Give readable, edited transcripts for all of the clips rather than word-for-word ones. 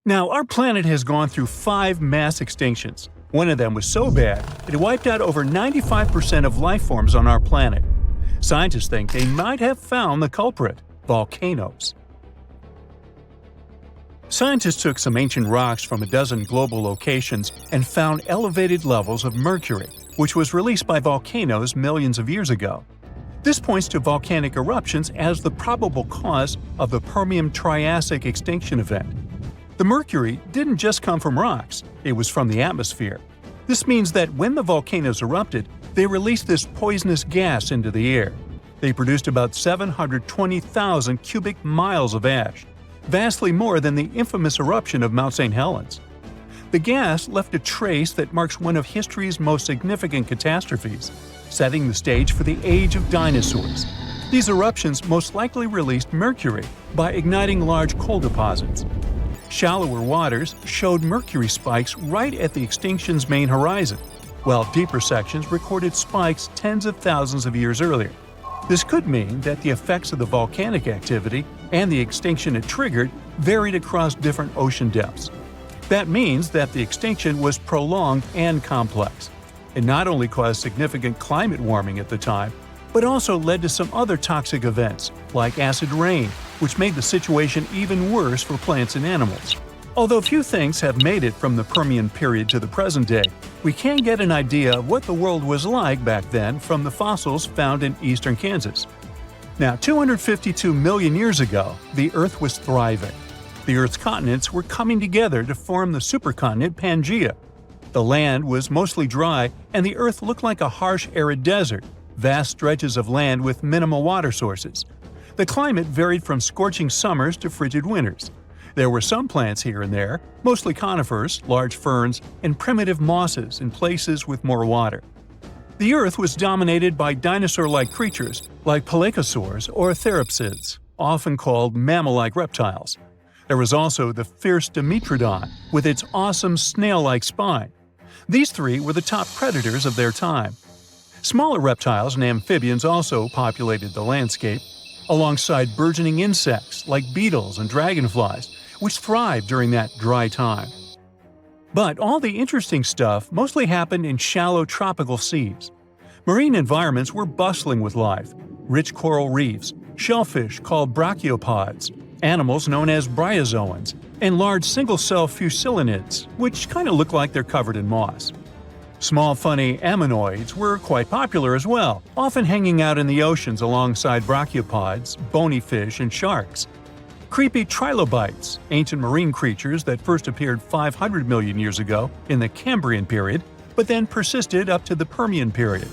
Now, our planet has gone through 5 mass extinctions. One of them was so bad, it wiped out over 95% of life forms on our planet. Scientists think they might have found the culprit – volcanoes. Scientists took some ancient rocks from a dozen global locations and found elevated levels of mercury, which was released by volcanoes millions of years ago. This points to volcanic eruptions as the probable cause of the Permian-Triassic extinction event. The mercury didn't just come from rocks, it was from the atmosphere. This means that when the volcanoes erupted, they released this poisonous gas into the air. They produced about 720,000 cubic miles of ash, vastly more than the infamous eruption of Mount St. Helens. The gas left a trace that marks one of history's most significant catastrophes, setting the stage for the age of dinosaurs. These eruptions most likely released mercury by igniting large coal deposits. Shallower waters showed mercury spikes right at the extinction's main horizon, while deeper sections recorded spikes tens of thousands of years earlier. This could mean that the effects of the volcanic activity and the extinction it triggered varied across different ocean depths. That means that the extinction was prolonged and complex. It not only caused significant climate warming at the time, but also led to some other toxic events, like acid rain, which made the situation even worse for plants and animals. Although few things have made it from the Permian period to the present day, we can get an idea of what the world was like back then from the fossils found in eastern Kansas. Now, 252 million years ago, the Earth was thriving. The Earth's continents were coming together to form the supercontinent Pangaea. The land was mostly dry, and the Earth looked like a harsh, arid desert, vast stretches of land with minimal water sources. The climate varied from scorching summers to frigid winters. There were some plants here and there, mostly conifers, large ferns, and primitive mosses in places with more water. The Earth was dominated by dinosaur-like creatures like Paleosaurs or therapsids, often called mammal-like reptiles. There was also the fierce Dimetrodon with its awesome snail-like spine. These three were the top predators of their time. Smaller reptiles and amphibians also populated the landscape, alongside burgeoning insects like beetles and dragonflies, which thrived during that dry time. But all the interesting stuff mostly happened in shallow tropical seas. Marine environments were bustling with life: rich coral reefs, shellfish called brachiopods, animals known as bryozoans, and large single-cell fusilinids, which kind of look like they're covered in moss. Small funny ammonoids were quite popular as well, often hanging out in the oceans alongside brachiopods, bony fish, and sharks. Creepy trilobites, ancient marine creatures that first appeared 500 million years ago in the Cambrian period, but then persisted up to the Permian period.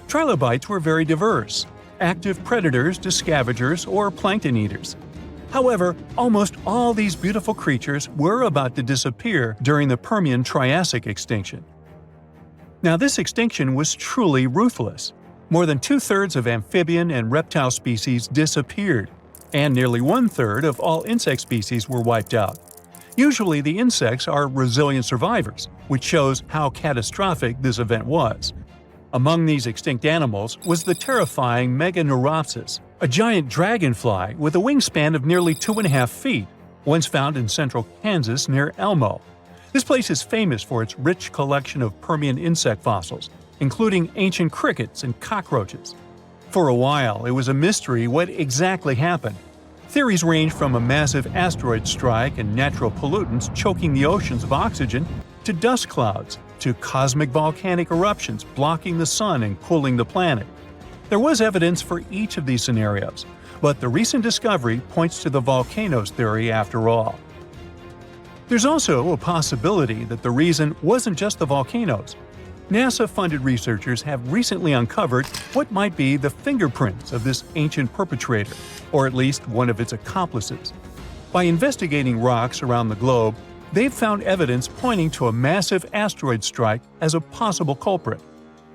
Trilobites were very diverse, active predators to scavengers or plankton eaters. However, almost all these beautiful creatures were about to disappear during the Permian-Triassic extinction. Now, this extinction was truly ruthless. More than 2/3 of amphibian and reptile species disappeared, and nearly 1/3 of all insect species were wiped out. Usually, the insects are resilient survivors, which shows how catastrophic this event was. Among these extinct animals was the terrifying Meganeuropsis, a giant dragonfly with a wingspan of nearly 2.5 feet, once found in central Kansas near Elmo. This place is famous for its rich collection of Permian insect fossils, including ancient crickets and cockroaches. For a while, it was a mystery what exactly happened. Theories range from a massive asteroid strike and natural pollutants choking the oceans of oxygen, to dust clouds, to cosmic volcanic eruptions blocking the sun and cooling the planet. There was evidence for each of these scenarios, but the recent discovery points to the volcanoes theory after all. There's also a possibility that the reason wasn't just the volcanoes. NASA-funded researchers have recently uncovered what might be the fingerprints of this ancient perpetrator, or at least one of its accomplices. By investigating rocks around the globe, they've found evidence pointing to a massive asteroid strike as a possible culprit.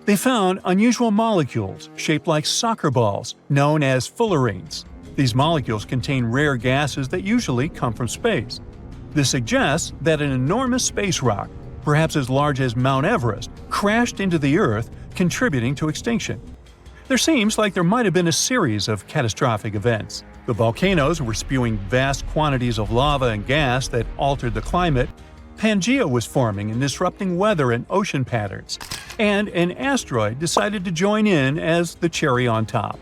They found unusual molecules shaped like soccer balls, known as fullerenes. These molecules contain rare gases that usually come from space. This suggests that an enormous space rock, perhaps as large as Mount Everest, crashed into the Earth, contributing to extinction. There seems like there might have been a series of catastrophic events. The volcanoes were spewing vast quantities of lava and gas that altered the climate, Pangea was forming and disrupting weather and ocean patterns, and an asteroid decided to join in as the cherry on top.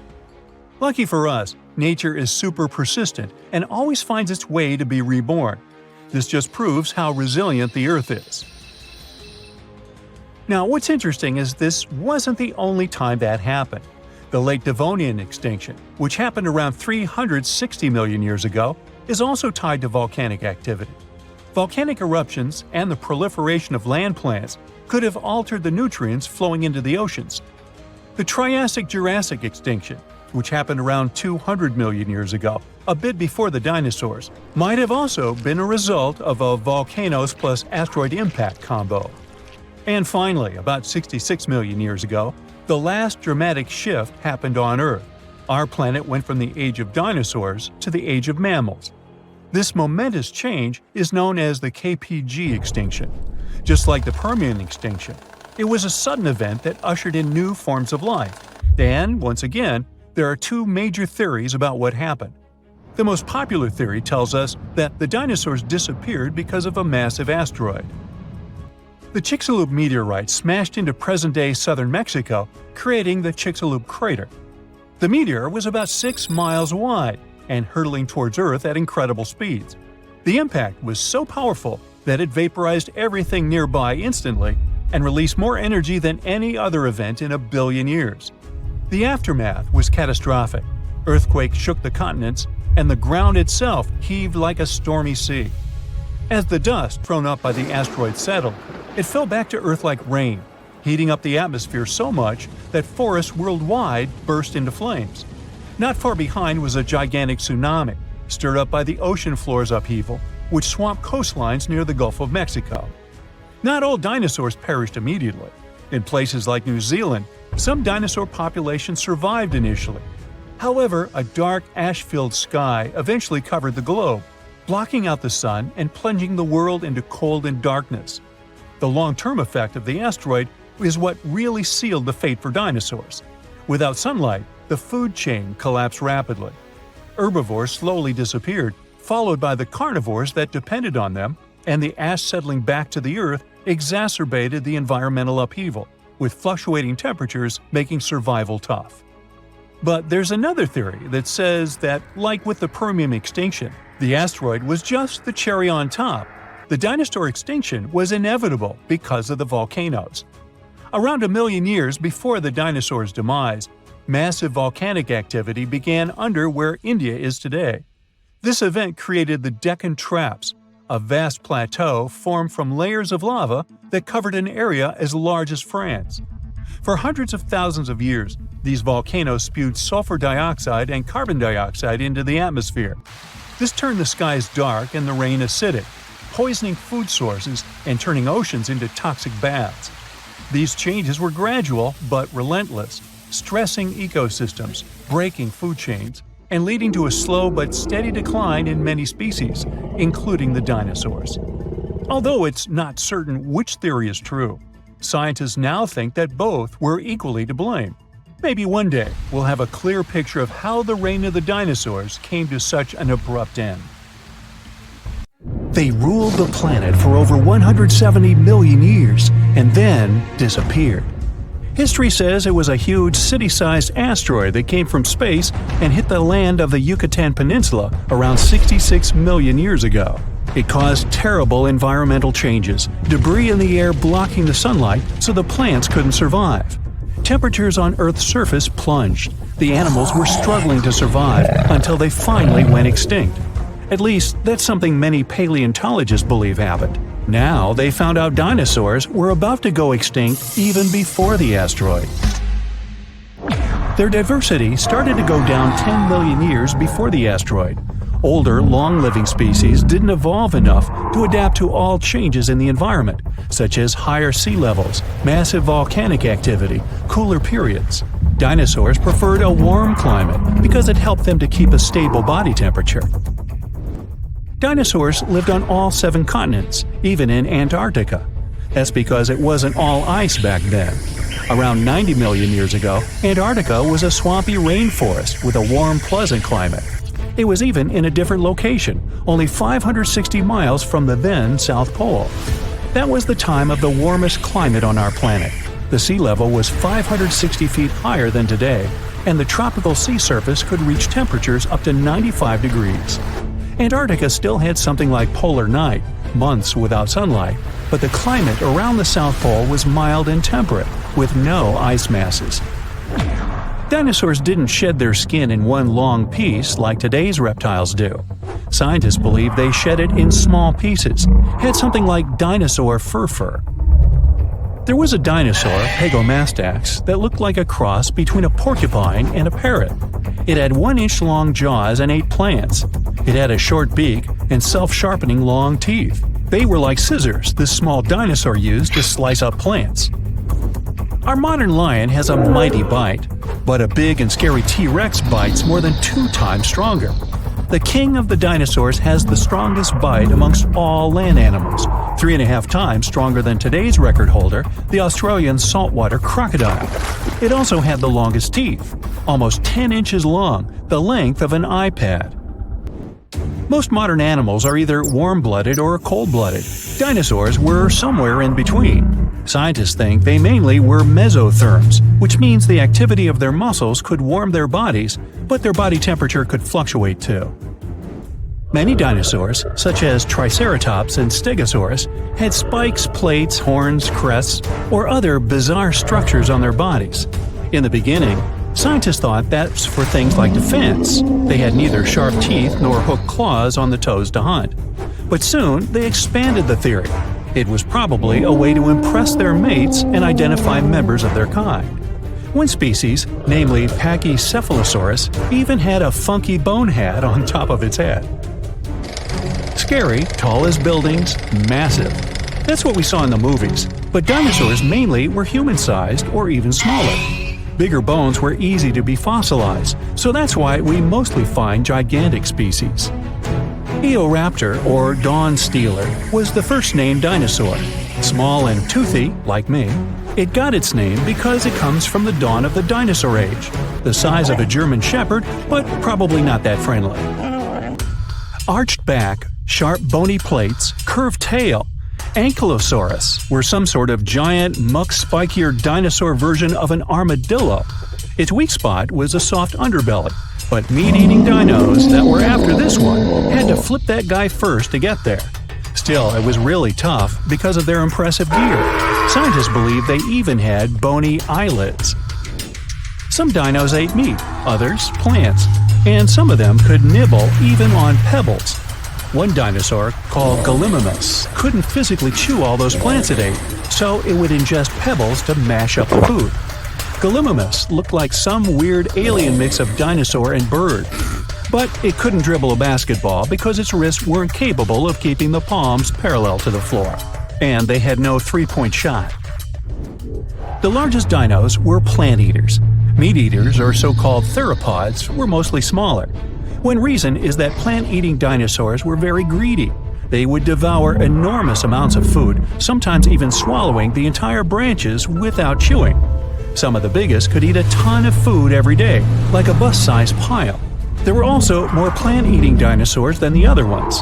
Lucky for us, nature is super persistent and always finds its way to be reborn. This just proves how resilient the Earth is. Now, what's interesting is this wasn't the only time that happened. The Late Devonian extinction, which happened around 360 million years ago, is also tied to volcanic activity. Volcanic eruptions and the proliferation of land plants could have altered the nutrients flowing into the oceans. The Triassic-Jurassic extinction, which happened around 200 million years ago, a bit before the dinosaurs, might have also been a result of a volcanoes plus asteroid impact combo. And finally, about 66 million years ago, the last dramatic shift happened on Earth. Our planet went from the age of dinosaurs to the age of mammals. This momentous change is known as the KPG extinction. Just like the Permian extinction, it was a sudden event that ushered in new forms of life. And, once again, there are two major theories about what happened. The most popular theory tells us that the dinosaurs disappeared because of a massive asteroid. The Chicxulub meteorite smashed into present-day southern Mexico, creating the Chicxulub crater. The meteor was about 6 miles wide and hurtling towards Earth at incredible speeds. The impact was so powerful that it vaporized everything nearby instantly and released more energy than any other event in a billion years. The aftermath was catastrophic. Earthquakes shook the continents, and the ground itself heaved like a stormy sea. As the dust thrown up by the asteroid settled, it fell back to Earth like rain, heating up the atmosphere so much that forests worldwide burst into flames. Not far behind was a gigantic tsunami, stirred up by the ocean floor's upheaval, which swamped coastlines near the Gulf of Mexico. Not all dinosaurs perished immediately. In places like New Zealand, some dinosaur populations survived initially. However, a dark, ash-filled sky eventually covered the globe, blocking out the sun and plunging the world into cold and darkness. The long-term effect of the asteroid is what really sealed the fate for dinosaurs. Without sunlight, the food chain collapsed rapidly. Herbivores slowly disappeared, followed by the carnivores that depended on them, and the ash settling back to the Earth exacerbated the environmental upheaval, with fluctuating temperatures making survival tough. But there's another theory that says that, like with the Permian extinction, the asteroid was just the cherry on top. The dinosaur extinction was inevitable because of the volcanoes. Around 1 million years before the dinosaurs' demise, massive volcanic activity began under where India is today. This event created the Deccan Traps, a vast plateau formed from layers of lava that covered an area as large as France. For hundreds of thousands of years, these volcanoes spewed sulfur dioxide and carbon dioxide into the atmosphere. This turned the skies dark and the rain acidic, poisoning food sources and turning oceans into toxic baths. These changes were gradual but relentless, stressing ecosystems, breaking food chains, and leading to a slow but steady decline in many species, including the dinosaurs. Although it's not certain which theory is true, scientists now think that both were equally to blame. Maybe one day we'll have a clear picture of how the reign of the dinosaurs came to such an abrupt end. They ruled the planet for over 170 million years and then disappeared. History says it was a huge city-sized asteroid that came from space and hit the land of the Yucatan Peninsula around 66 million years ago. It caused terrible environmental changes, debris in the air blocking the sunlight so the plants couldn't survive. Temperatures on Earth's surface plunged. The animals were struggling to survive until they finally went extinct. At least, that's something many paleontologists believe happened. Now they found out dinosaurs were about to go extinct even before the asteroid. Their diversity started to go down 10 million years before the asteroid. Older, long-living species didn't evolve enough to adapt to all changes in the environment, such as higher sea levels, massive volcanic activity, cooler periods. Dinosaurs preferred a warm climate because it helped them to keep a stable body temperature. Dinosaurs lived on all 7 continents, even in Antarctica. That's because it wasn't all ice back then. Around 90 million years ago, Antarctica was a swampy rainforest with a warm, pleasant climate. It was even in a different location, only 560 miles from the then South Pole. That was the time of the warmest climate on our planet. The sea level was 560 feet higher than today, and the tropical sea surface could reach temperatures up to 95 degrees. Antarctica still had something like polar night, months without sunlight, but the climate around the South Pole was mild and temperate, with no ice masses. Dinosaurs didn't shed their skin in one long piece like today's reptiles do. Scientists believe they shed it in small pieces, had something like dinosaur fur. There was a dinosaur, Pagomastax, that looked like a cross between a porcupine and a parrot. It had 1-inch long jaws and ate plants. It had a short beak and self-sharpening long teeth. They were like scissors this small dinosaur used to slice up plants. Our modern lion has a mighty bite, but a big and scary T-Rex bites more than 2 times stronger. The king of the dinosaurs has the strongest bite amongst all land animals, 3.5 times stronger than today's record holder, the Australian saltwater crocodile. It also had the longest teeth, almost 10 inches long, the length of an iPad. Most modern animals are either warm-blooded or cold-blooded. Dinosaurs were somewhere in between. Scientists think they mainly were mesotherms, which means the activity of their muscles could warm their bodies, but their body temperature could fluctuate too. Many dinosaurs, such as Triceratops and Stegosaurus, had spikes, plates, horns, crests, or other bizarre structures on their bodies. In the beginning, scientists thought that's for things like defense. They had neither sharp teeth nor hooked claws on the toes to hunt. But soon, they expanded the theory. It was probably a way to impress their mates and identify members of their kind. One species, namely Pachycephalosaurus, even had a funky bone hat on top of its head. Scary, tall as buildings, massive. That's what we saw in the movies, but dinosaurs mainly were human-sized or even smaller. Bigger bones were easy to be fossilized, so that's why we mostly find gigantic species. Eoraptor, or dawn stealer, was the first named dinosaur. Small and toothy, like me, it got its name because it comes from the dawn of the dinosaur age, the size of a German shepherd, but probably not that friendly. Arched back, sharp bony plates, curved tail. Ankylosaurus were some sort of giant, muck-spikier dinosaur version of an armadillo. Its weak spot was a soft underbelly, but meat-eating dinos that were after this one had to flip that guy first to get there. Still, it was really tough because of their impressive gear. Scientists believe they even had bony eyelids. Some dinos ate meat, others plants, and some of them could nibble even on pebbles. One dinosaur, called Gallimimus, couldn't physically chew all those plants it ate, so it would ingest pebbles to mash up the food. Gallimimus looked like some weird alien mix of dinosaur and bird. But it couldn't dribble a basketball because its wrists weren't capable of keeping the palms parallel to the floor. And they had no three-point shot. The largest dinos were plant eaters. Meat eaters, or so-called theropods, were mostly smaller. One reason is that plant-eating dinosaurs were very greedy. They would devour enormous amounts of food, sometimes even swallowing the entire branches without chewing. Some of the biggest could eat a ton of food every day, like a bus-sized pile. There were also more plant-eating dinosaurs than the other ones.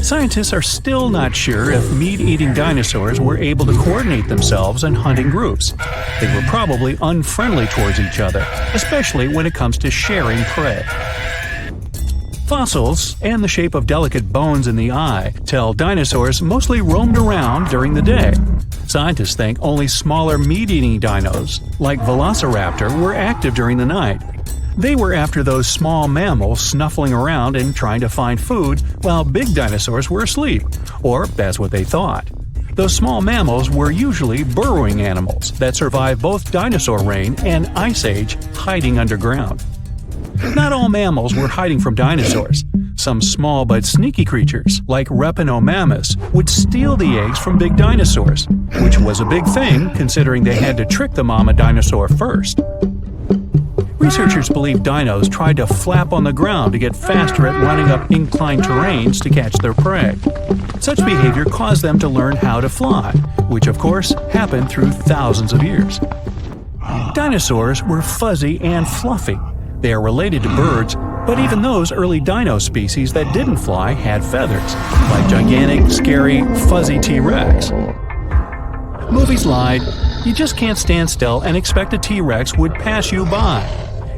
Scientists are still not sure if meat-eating dinosaurs were able to coordinate themselves and hunt in groups. They were probably unfriendly towards each other, especially when it comes to sharing prey. Fossils, and the shape of delicate bones in the eye, tell dinosaurs mostly roamed around during the day. Scientists think only smaller meat-eating dinos, like Velociraptor, were active during the night. They were after those small mammals snuffling around and trying to find food, while big dinosaurs were asleep, or that's what they thought. Those small mammals were usually burrowing animals that survived both dinosaur reign and ice age hiding underground. Not all mammals were hiding from dinosaurs. Some small but sneaky creatures, like Reptinomammus, would steal the eggs from big dinosaurs, which was a big thing considering they had to trick the mama dinosaur first. Researchers believe dinos tried to flap on the ground to get faster at running up inclined terrains to catch their prey. Such behavior caused them to learn how to fly, which of course happened through thousands of years. Dinosaurs were fuzzy and fluffy. They are related to birds, But even those early dino species that didn't fly had feathers, like gigantic, scary, fuzzy T-Rex. Movies lied. You just can't stand still and expect a T-Rex would pass you by.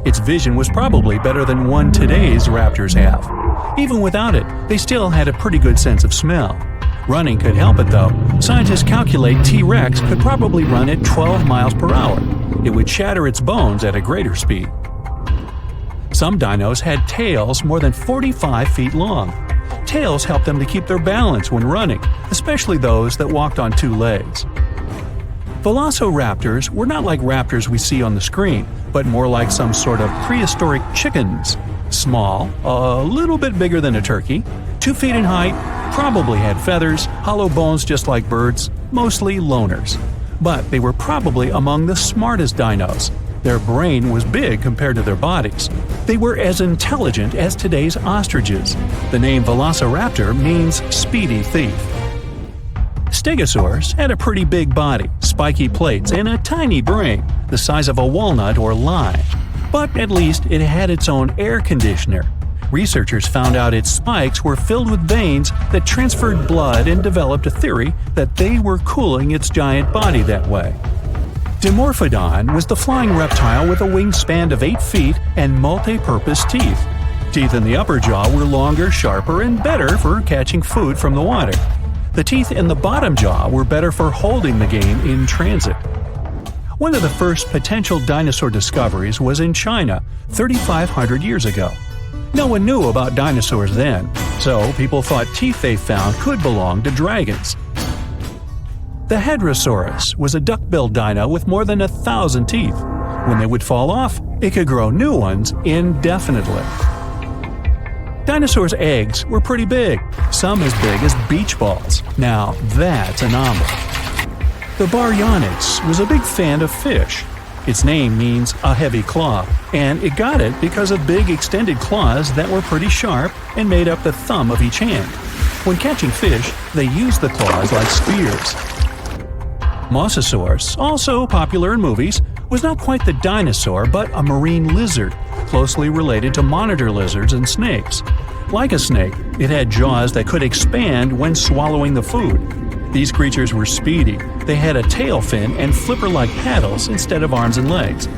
Its vision was probably better than one today's raptors have. Even without it, they still had a pretty good sense of smell. Running could help it though. Scientists calculate T-Rex could probably run at 12 miles per hour. It would shatter its bones at a greater speed. Some dinos had tails more than 45 feet long. Tails helped them to keep their balance when running, especially those that walked on two legs. Velociraptors were not like raptors we see on the screen, but more like some sort of prehistoric chickens. Small, a little bit bigger than a turkey, 2 feet in height, probably had feathers, hollow bones just like birds, mostly loners. But they were probably among the smartest dinos. Their brain was big compared to their bodies. They were as intelligent as today's ostriches. The name Velociraptor means speedy thief. Stegosaurus had a pretty big body, spiky plates, and a tiny brain, the size of a walnut or lime. But at least it had its own air conditioner. Researchers found out its spikes were filled with veins that transferred blood and developed a theory that they were cooling its giant body that way. Dimorphodon was the flying reptile with a wingspan of 8 feet and multi-purpose teeth. Teeth in the upper jaw were longer, sharper, and better for catching food from the water. The teeth in the bottom jaw were better for holding the game in transit. One of the first potential dinosaur discoveries was in China 3,500 years ago. No one knew about dinosaurs then, so people thought teeth they found could belong to dragons. The Hadrosaurus was a duck-billed dino with more than 1,000 teeth. When they would fall off, it could grow new ones indefinitely. Dinosaurs' eggs were pretty big, some as big as beach balls. Now that's a number. The Baryonyx was a big fan of fish. Its name means a heavy claw, and it got it because of big extended claws that were pretty sharp and made up the thumb of each hand. When catching fish, they used the claws like spears. Mosasaurus, also popular in movies, was not quite the dinosaur but a marine lizard, closely related to monitor lizards and snakes. Like a snake, it had jaws that could expand when swallowing the food. These creatures were speedy. They had a tail fin and flipper-like paddles instead of arms and legs.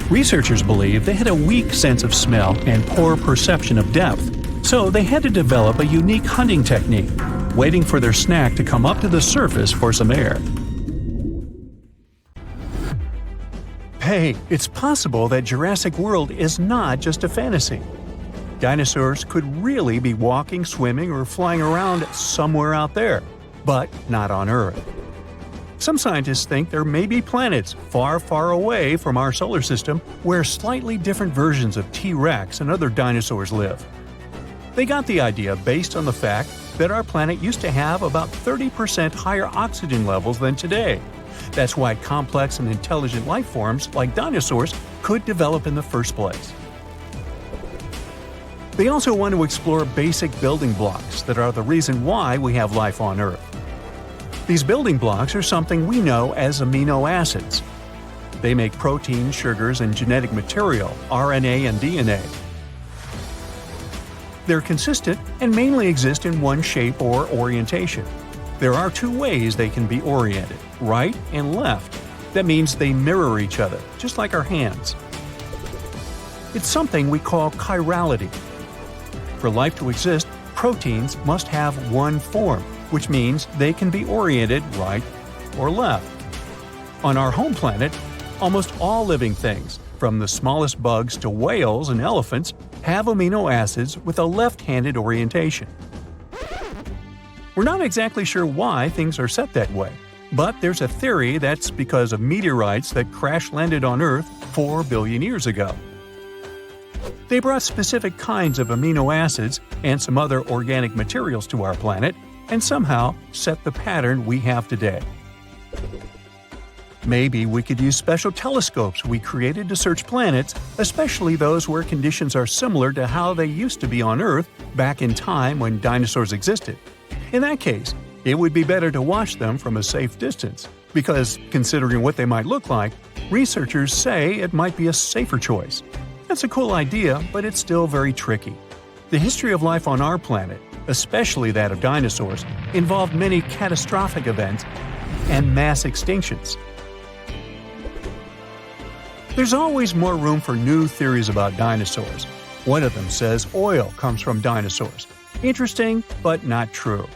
Researchers believe they had a weak sense of smell and poor perception of depth, so they had to develop a unique hunting technique, waiting for their snack to come up to the surface for some air. Hey, it's possible that Jurassic World is not just a fantasy. Dinosaurs could really be walking, swimming, or flying around somewhere out there, but not on Earth. Some scientists think there may be planets far, far away from our solar system where slightly different versions of T-Rex and other dinosaurs live. They got the idea based on the fact that our planet used to have about 30% higher oxygen levels than today. That's why complex and intelligent life forms like dinosaurs could develop in the first place. They also want to explore basic building blocks that are the reason why we have life on Earth. These building blocks are something we know as amino acids. They make proteins, sugars, and genetic material, RNA and DNA. They're consistent and mainly exist in one shape or orientation. There are two ways they can be oriented, right and left. That means they mirror each other, just like our hands. It's something we call chirality. For life to exist, proteins must have one form, which means they can be oriented right or left. On our home planet, almost all living things, from the smallest bugs to whales and elephants, have amino acids with a left-handed orientation. We're not exactly sure why things are set that way, but there's a theory that's because of meteorites that crash-landed on Earth 4 billion years ago. They brought specific kinds of amino acids and some other organic materials to our planet and somehow set the pattern we have today. Maybe we could use special telescopes we created to search planets, especially those where conditions are similar to how they used to be on Earth back in time when dinosaurs existed. In that case, it would be better to watch them from a safe distance, because, considering what they might look like, researchers say it might be a safer choice. That's a cool idea, but it's still very tricky. The history of life on our planet, especially that of dinosaurs, involved many catastrophic events and mass extinctions. There's always more room for new theories about dinosaurs. One of them says oil comes from dinosaurs. Interesting, but not true.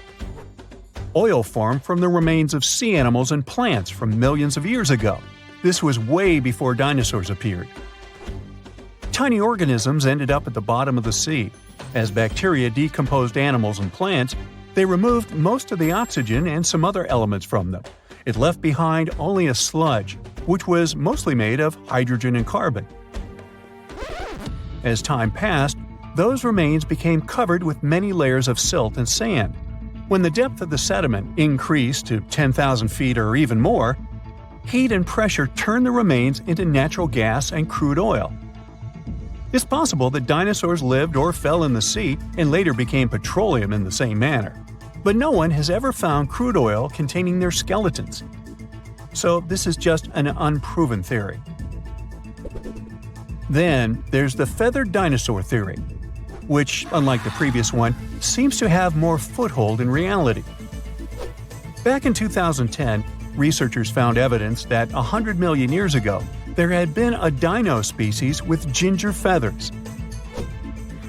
Oil formed from the remains of sea animals and plants from millions of years ago. This was way before dinosaurs appeared. Tiny organisms ended up at the bottom of the sea. As bacteria decomposed animals and plants, they removed most of the oxygen and some other elements from them. It left behind only a sludge, which was mostly made of hydrogen and carbon. As time passed, those remains became covered with many layers of silt and sand. When the depth of the sediment increased to 10,000 feet or even more, heat and pressure turned the remains into natural gas and crude oil. It's possible that dinosaurs lived or fell in the sea and later became petroleum in the same manner. But no one has ever found crude oil containing their skeletons. So this is just an unproven theory. Then there's the feathered dinosaur theory, which, unlike the previous one, seems to have more foothold in reality. Back in 2010, researchers found evidence that 100 million years ago, there had been a dino species with ginger feathers.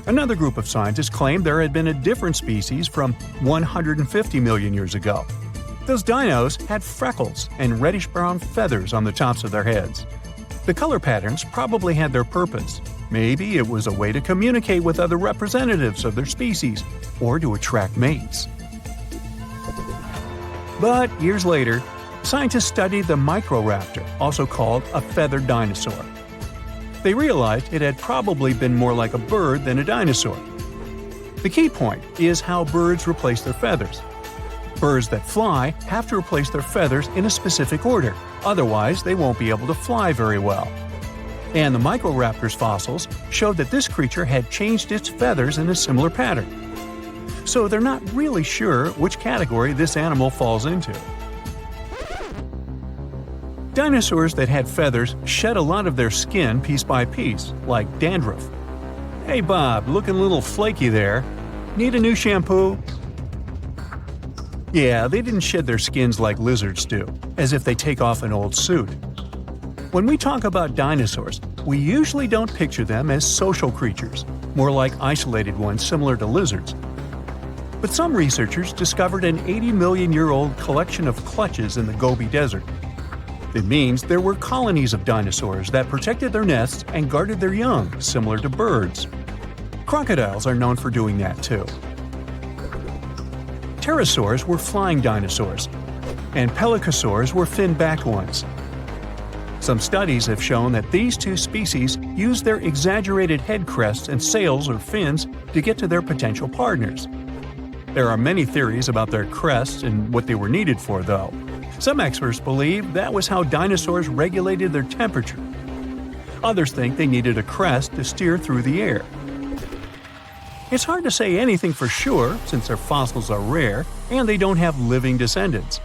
Another group of scientists claimed there had been a different species from 150 million years ago. Those dinos had freckles and reddish-brown feathers on the tops of their heads. The color patterns probably had their purpose. Maybe it was a way to communicate with other representatives of their species or to attract mates. But years later, scientists studied the Microraptor, also called a feathered dinosaur. They realized it had probably been more like a bird than a dinosaur. The key point is how birds replace their feathers. Birds that fly have to replace their feathers in a specific order, otherwise they won't be able to fly very well. And the Microraptor's fossils showed that this creature had changed its feathers in a similar pattern. So they're not really sure which category this animal falls into. Dinosaurs that had feathers shed a lot of their skin piece by piece, like dandruff. Hey Bob, looking a little flaky there. Need a new shampoo? Yeah, they didn't shed their skins like lizards do, as if they take off an old suit. When we talk about dinosaurs, we usually don't picture them as social creatures, more like isolated ones similar to lizards. But some researchers discovered an 80-million-year-old collection of clutches in the Gobi Desert. It means there were colonies of dinosaurs that protected their nests and guarded their young, similar to birds. Crocodiles are known for doing that too. Pterosaurs were flying dinosaurs, and pelecosaurs were fin-backed ones. Some studies have shown that these two species used their exaggerated head crests and sails or fins to get to their potential partners. There are many theories about their crests and what they were needed for, though. Some experts believe that was how dinosaurs regulated their temperature. Others think they needed a crest to steer through the air. It's hard to say anything for sure since their fossils are rare and they don't have living descendants.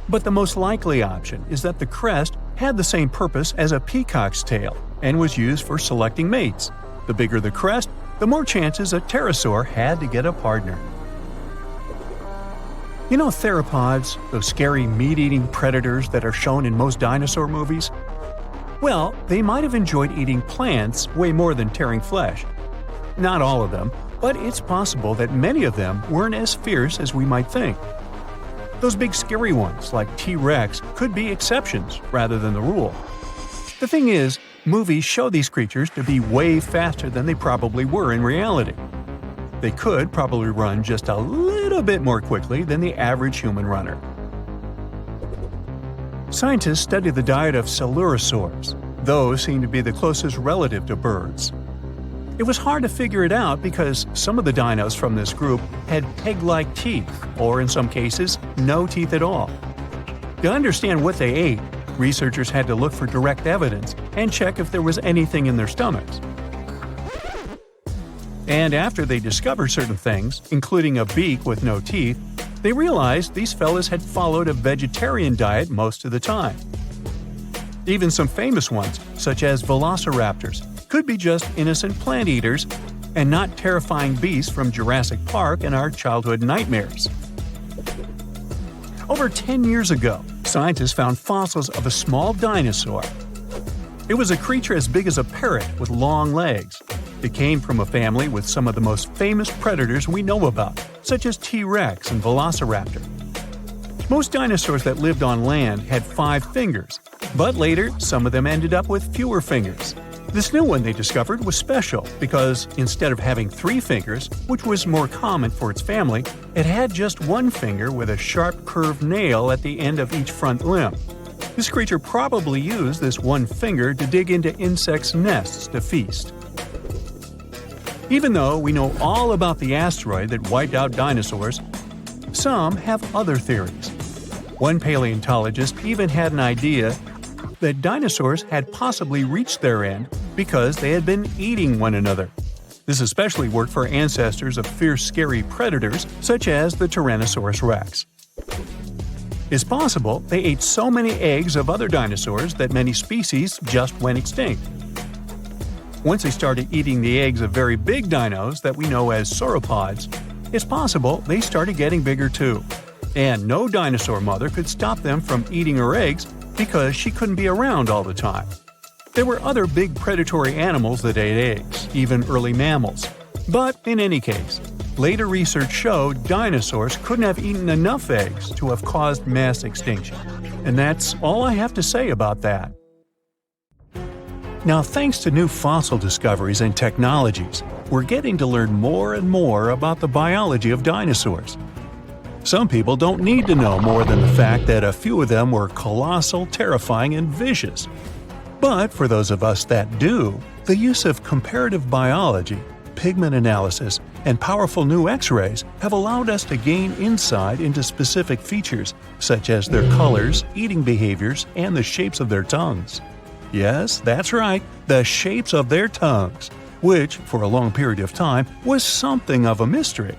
But the most likely option is that the crest had the same purpose as a peacock's tail and was used for selecting mates. The bigger the crest, the more chances a pterosaur had to get a partner. You know theropods, those scary meat-eating predators that are shown in most dinosaur movies? Well, they might have enjoyed eating plants way more than tearing flesh. Not all of them, but it's possible that many of them weren't as fierce as we might think. Those big scary ones, like T-Rex, could be exceptions rather than the rule. The thing is, movies show these creatures to be way faster than they probably were in reality. They could probably run just a little bit more quickly than the average human runner. Scientists study the diet of coelurosaurs. Those seem to be the closest relative to birds. It was hard to figure it out because some of the dinos from this group had peg-like teeth, or in some cases, no teeth at all. To understand what they ate, researchers had to look for direct evidence and check if there was anything in their stomachs. And after they discovered certain things, including a beak with no teeth, they realized these fellas had followed a vegetarian diet most of the time. Even some famous ones, such as velociraptors, could be just innocent plant eaters and not terrifying beasts from Jurassic Park and our childhood nightmares. Over 10 years ago, scientists found fossils of a small dinosaur. It was a creature as big as a parrot with long legs. It came from a family with some of the most famous predators we know about, such as T-Rex and Velociraptor. Most dinosaurs that lived on land had 5 fingers, but later some of them ended up with fewer fingers. This new one they discovered was special because instead of having 3 fingers, which was more common for its family, it had just 1 finger with a sharp curved nail at the end of each front limb. This creature probably used this 1 finger to dig into insects' nests to feast. Even though we know all about the asteroid that wiped out dinosaurs, some have other theories. One paleontologist even had an idea that dinosaurs had possibly reached their end because they had been eating one another. This especially worked for ancestors of fierce, scary predators such as the Tyrannosaurus rex. It's possible they ate so many eggs of other dinosaurs that many species just went extinct. Once they started eating the eggs of very big dinos that we know as sauropods, it's possible they started getting bigger too. And no dinosaur mother could stop them from eating her eggs because she couldn't be around all the time. There were other big predatory animals that ate eggs, even early mammals. But in any case, later research showed dinosaurs couldn't have eaten enough eggs to have caused mass extinction. And that's all I have to say about that. Now, thanks to new fossil discoveries and technologies, we're getting to learn more and more about the biology of dinosaurs. Some people don't need to know more than the fact that a few of them were colossal, terrifying, and vicious. But for those of us that do, the use of comparative biology, pigment analysis, and powerful new X-rays have allowed us to gain insight into specific features, such as their colors, eating behaviors, and the shapes of their tongues. Yes, that's right, the shapes of their tongues, which, for a long period of time, was something of a mystery.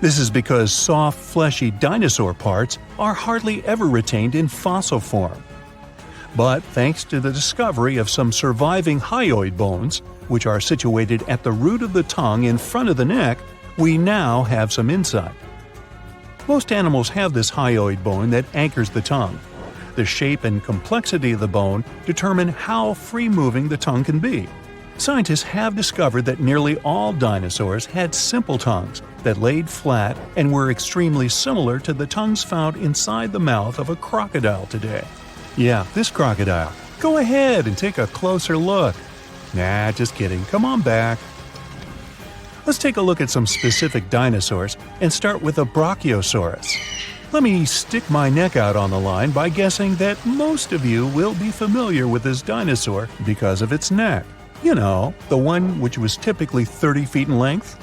This is because soft, fleshy dinosaur parts are hardly ever retained in fossil form. But thanks to the discovery of some surviving hyoid bones, which are situated at the root of the tongue in front of the neck, we now have some insight. Most animals have this hyoid bone that anchors the tongue. The shape and complexity of the bone determine how free-moving the tongue can be. Scientists have discovered that nearly all dinosaurs had simple tongues that laid flat and were extremely similar to the tongues found inside the mouth of a crocodile today. Yeah, this crocodile. Go ahead and take a closer look. Nah, just kidding. Come on back. Let's take a look at some specific dinosaurs and start with the Brachiosaurus. Let me stick my neck out on the line by guessing that most of you will be familiar with this dinosaur because of its neck. You know, the one which was typically 30 feet in length.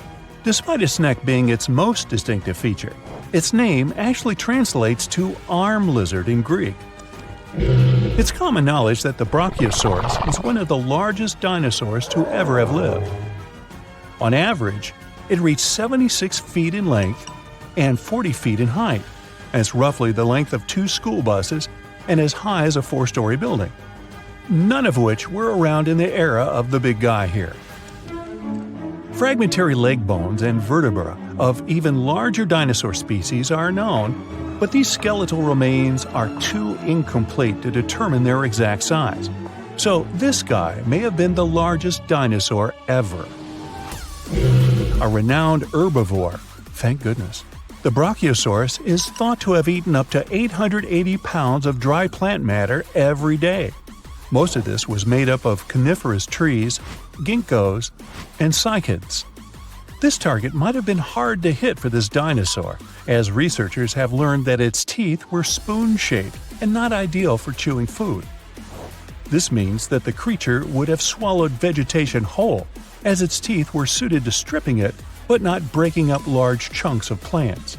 Despite its neck being its most distinctive feature, its name actually translates to arm lizard in Greek. It's common knowledge that the Brachiosaurus is one of the largest dinosaurs to ever have lived. On average, it reached 76 feet in length and 40 feet in height. That's roughly the length of 2 school buses and as high as a 4-story building. None of which were around in the era of the big guy here. Fragmentary leg bones and vertebra of even larger dinosaur species are known, but these skeletal remains are too incomplete to determine their exact size. So this guy may have been the largest dinosaur ever. A renowned herbivore, thank goodness. The Brachiosaurus is thought to have eaten up to 880 pounds of dry plant matter every day. Most of this was made up of coniferous trees, ginkgos, and cycads. This target might have been hard to hit for this dinosaur, as researchers have learned that its teeth were spoon-shaped and not ideal for chewing food. This means that the creature would have swallowed vegetation whole, as its teeth were suited to stripping it but not breaking up large chunks of plants.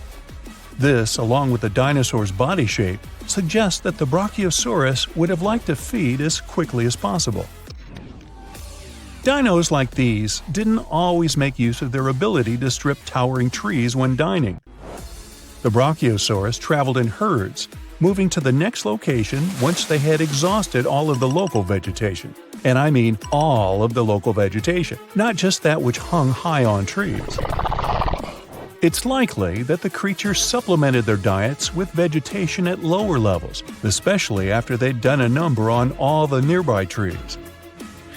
This, along with the dinosaur's body shape, suggests that the Brachiosaurus would have liked to feed as quickly as possible. Dinos like these didn't always make use of their ability to strip towering trees when dining. The Brachiosaurus traveled in herds, moving to the next location once they had exhausted all of the local vegetation. And I mean all of the local vegetation, not just that which hung high on trees. It's likely that the creatures supplemented their diets with vegetation at lower levels, especially after they'd done a number on all the nearby trees.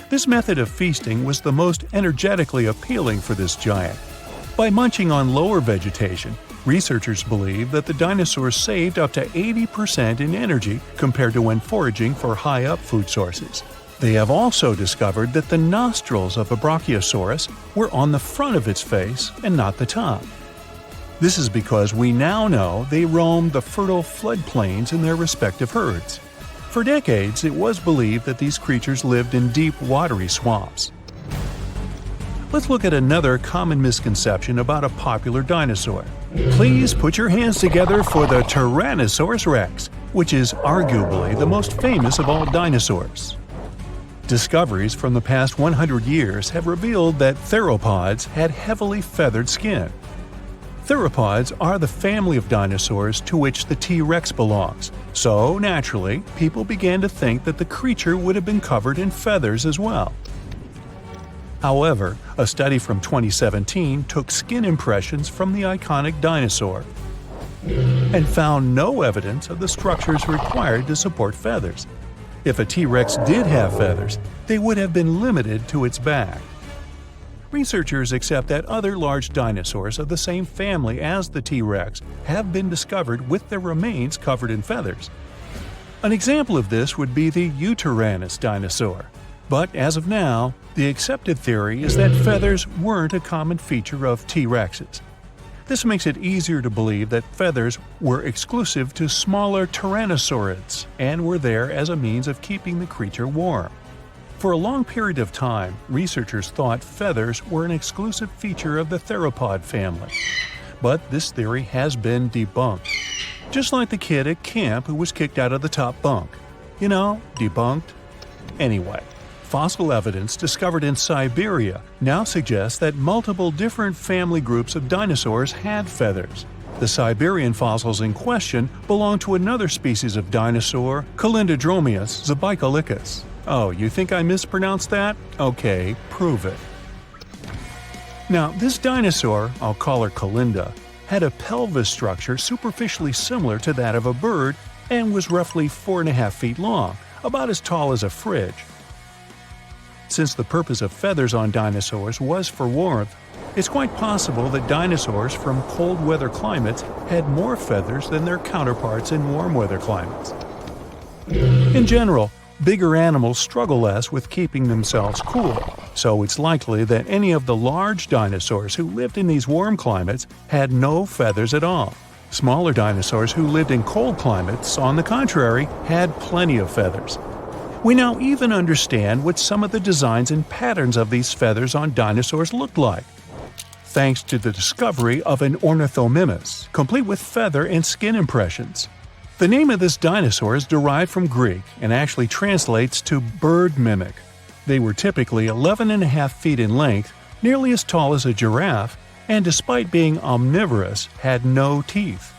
This method of feasting was the most energetically appealing for this giant. By munching on lower vegetation, researchers believe that the dinosaurs saved up to 80% in energy compared to when foraging for high-up food sources. They have also discovered that the nostrils of a Brachiosaurus were on the front of its face and not the top. This is because we now know they roamed the fertile floodplains in their respective herds. For decades, it was believed that these creatures lived in deep, watery swamps. Let's look at another common misconception about a popular dinosaur. Please put your hands together for the Tyrannosaurus rex, which is arguably the most famous of all dinosaurs. Discoveries from the past 100 years have revealed that theropods had heavily feathered skin. Theropods are the family of dinosaurs to which the T-Rex belongs, so naturally, people began to think that the creature would have been covered in feathers as well. However, a study from 2017 took skin impressions from the iconic dinosaur and found no evidence of the structures required to support feathers. If a T-Rex did have feathers, they would have been limited to its back. Researchers accept that other large dinosaurs of the same family as the T-Rex have been discovered with their remains covered in feathers. An example of this would be the Yutyrannus dinosaur. But as of now, the accepted theory is that feathers weren't a common feature of T-Rexes. This makes it easier to believe that feathers were exclusive to smaller tyrannosaurids and were there as a means of keeping the creature warm. For a long period of time, researchers thought feathers were an exclusive feature of the theropod family. But this theory has been debunked. Just like the kid at camp who was kicked out of the top bunk. You know, debunked. Anyway, fossil evidence discovered in Siberia now suggests that multiple different family groups of dinosaurs had feathers. The Siberian fossils in question belong to another species of dinosaur, Calindrodromeus zebucolicus. Oh, you think I mispronounced that? Okay, prove it. Now, this dinosaur, I'll call her Calinda, had a pelvis structure superficially similar to that of a bird and was roughly 4.5 feet long, about as tall as a fridge. Since the purpose of feathers on dinosaurs was for warmth, it's quite possible that dinosaurs from cold weather climates had more feathers than their counterparts in warm weather climates. In general, bigger animals struggle less with keeping themselves cool, so it's likely that any of the large dinosaurs who lived in these warm climates had no feathers at all. Smaller dinosaurs who lived in cold climates, on the contrary, had plenty of feathers. We now even understand what some of the designs and patterns of these feathers on dinosaurs looked like, thanks to the discovery of an ornithomimus, complete with feather and skin impressions. The name of this dinosaur is derived from Greek and actually translates to bird mimic. They were typically 11.5 feet in length, nearly as tall as a giraffe, and despite being omnivorous, had no teeth.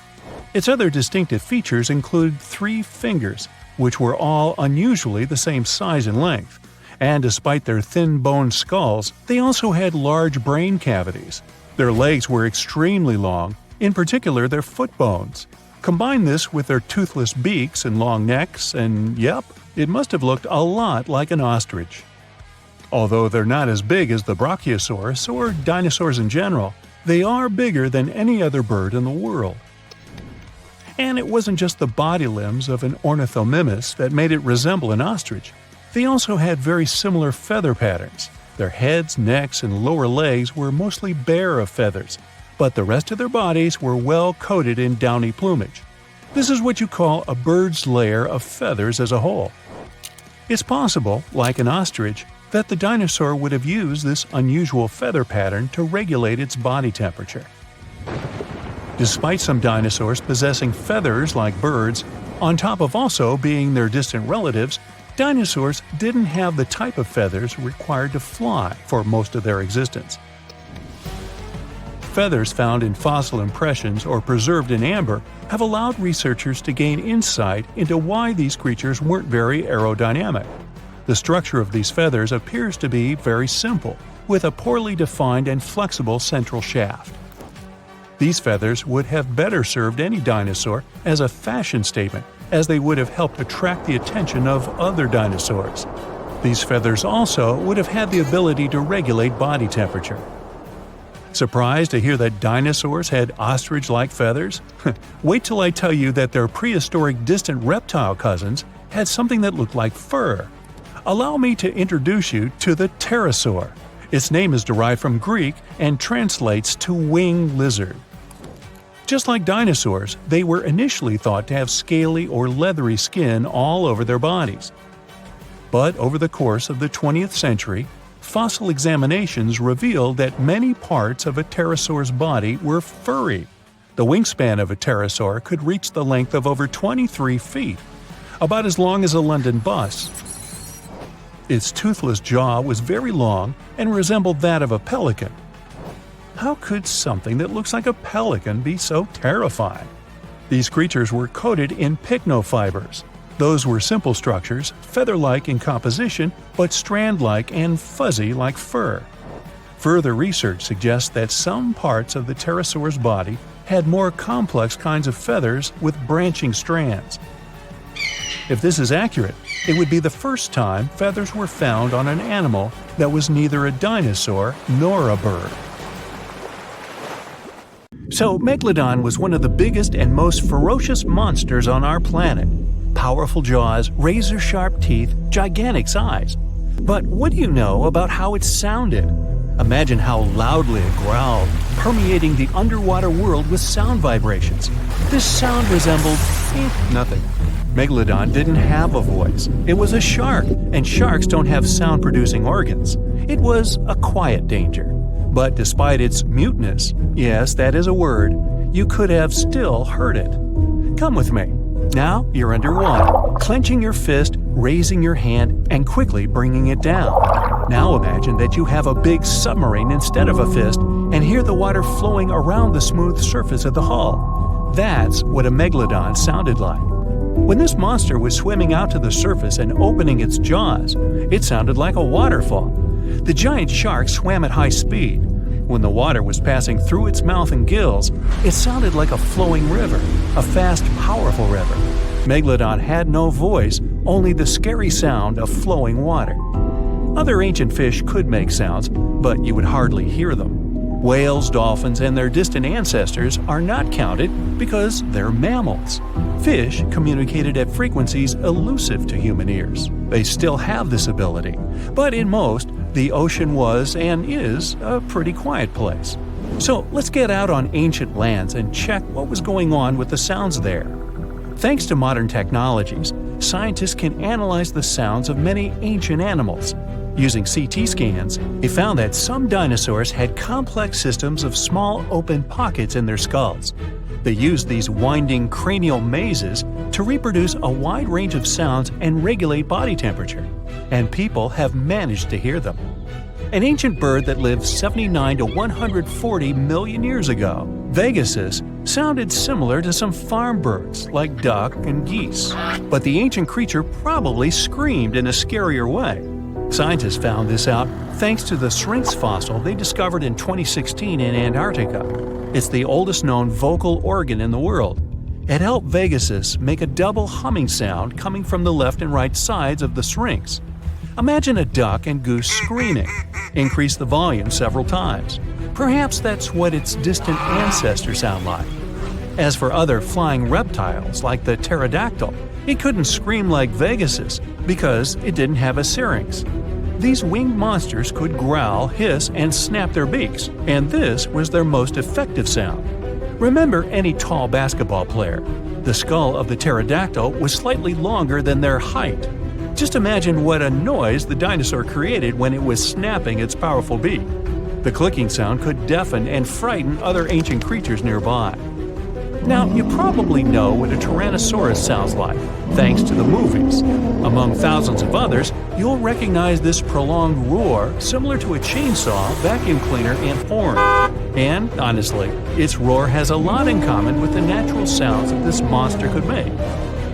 Its other distinctive features include 3 fingers, which were all unusually the same size and length, and despite their thin-boned skulls, they also had large brain cavities. Their legs were extremely long, in particular their foot bones. Combine this with their toothless beaks and long necks, and yep, it must have looked a lot like an ostrich. Although they're not as big as the Brachiosaurus or dinosaurs in general, they are bigger than any other bird in the world. And it wasn't just the body limbs of an ornithomimus that made it resemble an ostrich. They also had very similar feather patterns. Their heads, necks, and lower legs were mostly bare of feathers, but the rest of their bodies were well coated in downy plumage. This is what you call a bird's layer of feathers as a whole. It's possible, like an ostrich, that the dinosaur would have used this unusual feather pattern to regulate its body temperature. Despite some dinosaurs possessing feathers like birds, on top of also being their distant relatives, dinosaurs didn't have the type of feathers required to fly for most of their existence. Feathers found in fossil impressions or preserved in amber have allowed researchers to gain insight into why these creatures weren't very aerodynamic. The structure of these feathers appears to be very simple, with a poorly defined and flexible central shaft. These feathers would have better served any dinosaur as a fashion statement, as they would have helped attract the attention of other dinosaurs. These feathers also would have had the ability to regulate body temperature. Surprised to hear that dinosaurs had ostrich-like feathers? Wait till I tell you that their prehistoric distant reptile cousins had something that looked like fur. Allow me to introduce you to the pterosaur. Its name is derived from Greek and translates to winged lizard. Just like dinosaurs, they were initially thought to have scaly or leathery skin all over their bodies. But over the course of the 20th century, fossil examinations revealed that many parts of a pterosaur's body were furry. The wingspan of a pterosaur could reach the length of over 23 feet, about as long as a London bus. Its toothless jaw was very long and resembled that of a pelican. How could something that looks like a pelican be so terrifying? These creatures were coated in pycnofibers. Those were simple structures, feather-like in composition, but strand-like and fuzzy like fur. Further research suggests that some parts of the pterosaur's body had more complex kinds of feathers with branching strands. If this is accurate, it would be the first time feathers were found on an animal that was neither a dinosaur nor a bird. So, Megalodon was one of the biggest and most ferocious monsters on our planet. Powerful jaws, razor-sharp teeth, gigantic size. But what do you know about how it sounded? Imagine how loudly it growled, permeating the underwater world with sound vibrations. This sound resembled nothing. Megalodon didn't have a voice. It was a shark, and sharks don't have sound-producing organs. It was a quiet danger. But despite its muteness, yes, that is a word, you could have still heard it. Come with me. Now you're underwater, clenching your fist, raising your hand, and quickly bringing it down. Now imagine that you have a big submarine instead of a fist and hear the water flowing around the smooth surface of the hull. That's what a megalodon sounded like. When this monster was swimming out to the surface and opening its jaws, it sounded like a waterfall. The giant shark swam at high speed. When the water was passing through its mouth and gills, it sounded like a flowing river, a fast, powerful river. Megalodon had no voice, only the scary sound of flowing water. Other ancient fish could make sounds, but you would hardly hear them. Whales, dolphins, and their distant ancestors are not counted because they're mammals. Fish communicated at frequencies elusive to human ears. They still have this ability, but in most, the ocean was and is a pretty quiet place. So let's get out on ancient lands and check what was going on with the sounds there. Thanks to modern technologies, scientists can analyze the sounds of many ancient animals. Using CT scans, they found that some dinosaurs had complex systems of small open pockets in their skulls. They used these winding cranial mazes to reproduce a wide range of sounds and regulate body temperature, and people have managed to hear them. An ancient bird that lived 79 to 140 million years ago, Pegasus, sounded similar to some farm birds like duck and geese. But the ancient creature probably screamed in a scarier way. Scientists found this out thanks to the Syrinx fossil they discovered in 2016 in Antarctica. It's the oldest known vocal organ in the world. It helped Pegasus make a double humming sound coming from the left and right sides of the Syrinx. Imagine a duck and goose screaming. Increase the volume several times. Perhaps that's what its distant ancestors sound like. As for other flying reptiles like the pterodactyl, it couldn't scream like Pegasus because it didn't have a syrinx. These winged monsters could growl, hiss, and snap their beaks, and this was their most effective sound. Remember any tall basketball player. The skull of the pterodactyl was slightly longer than their height. Just imagine what a noise the dinosaur created when it was snapping its powerful beak. The clicking sound could deafen and frighten other ancient creatures nearby. Now, you probably know what a Tyrannosaurus sounds like, thanks to the movies. Among thousands of others, you'll recognize this prolonged roar similar to a chainsaw, vacuum cleaner, and horn. And, honestly, its roar has a lot in common with the natural sounds that this monster could make.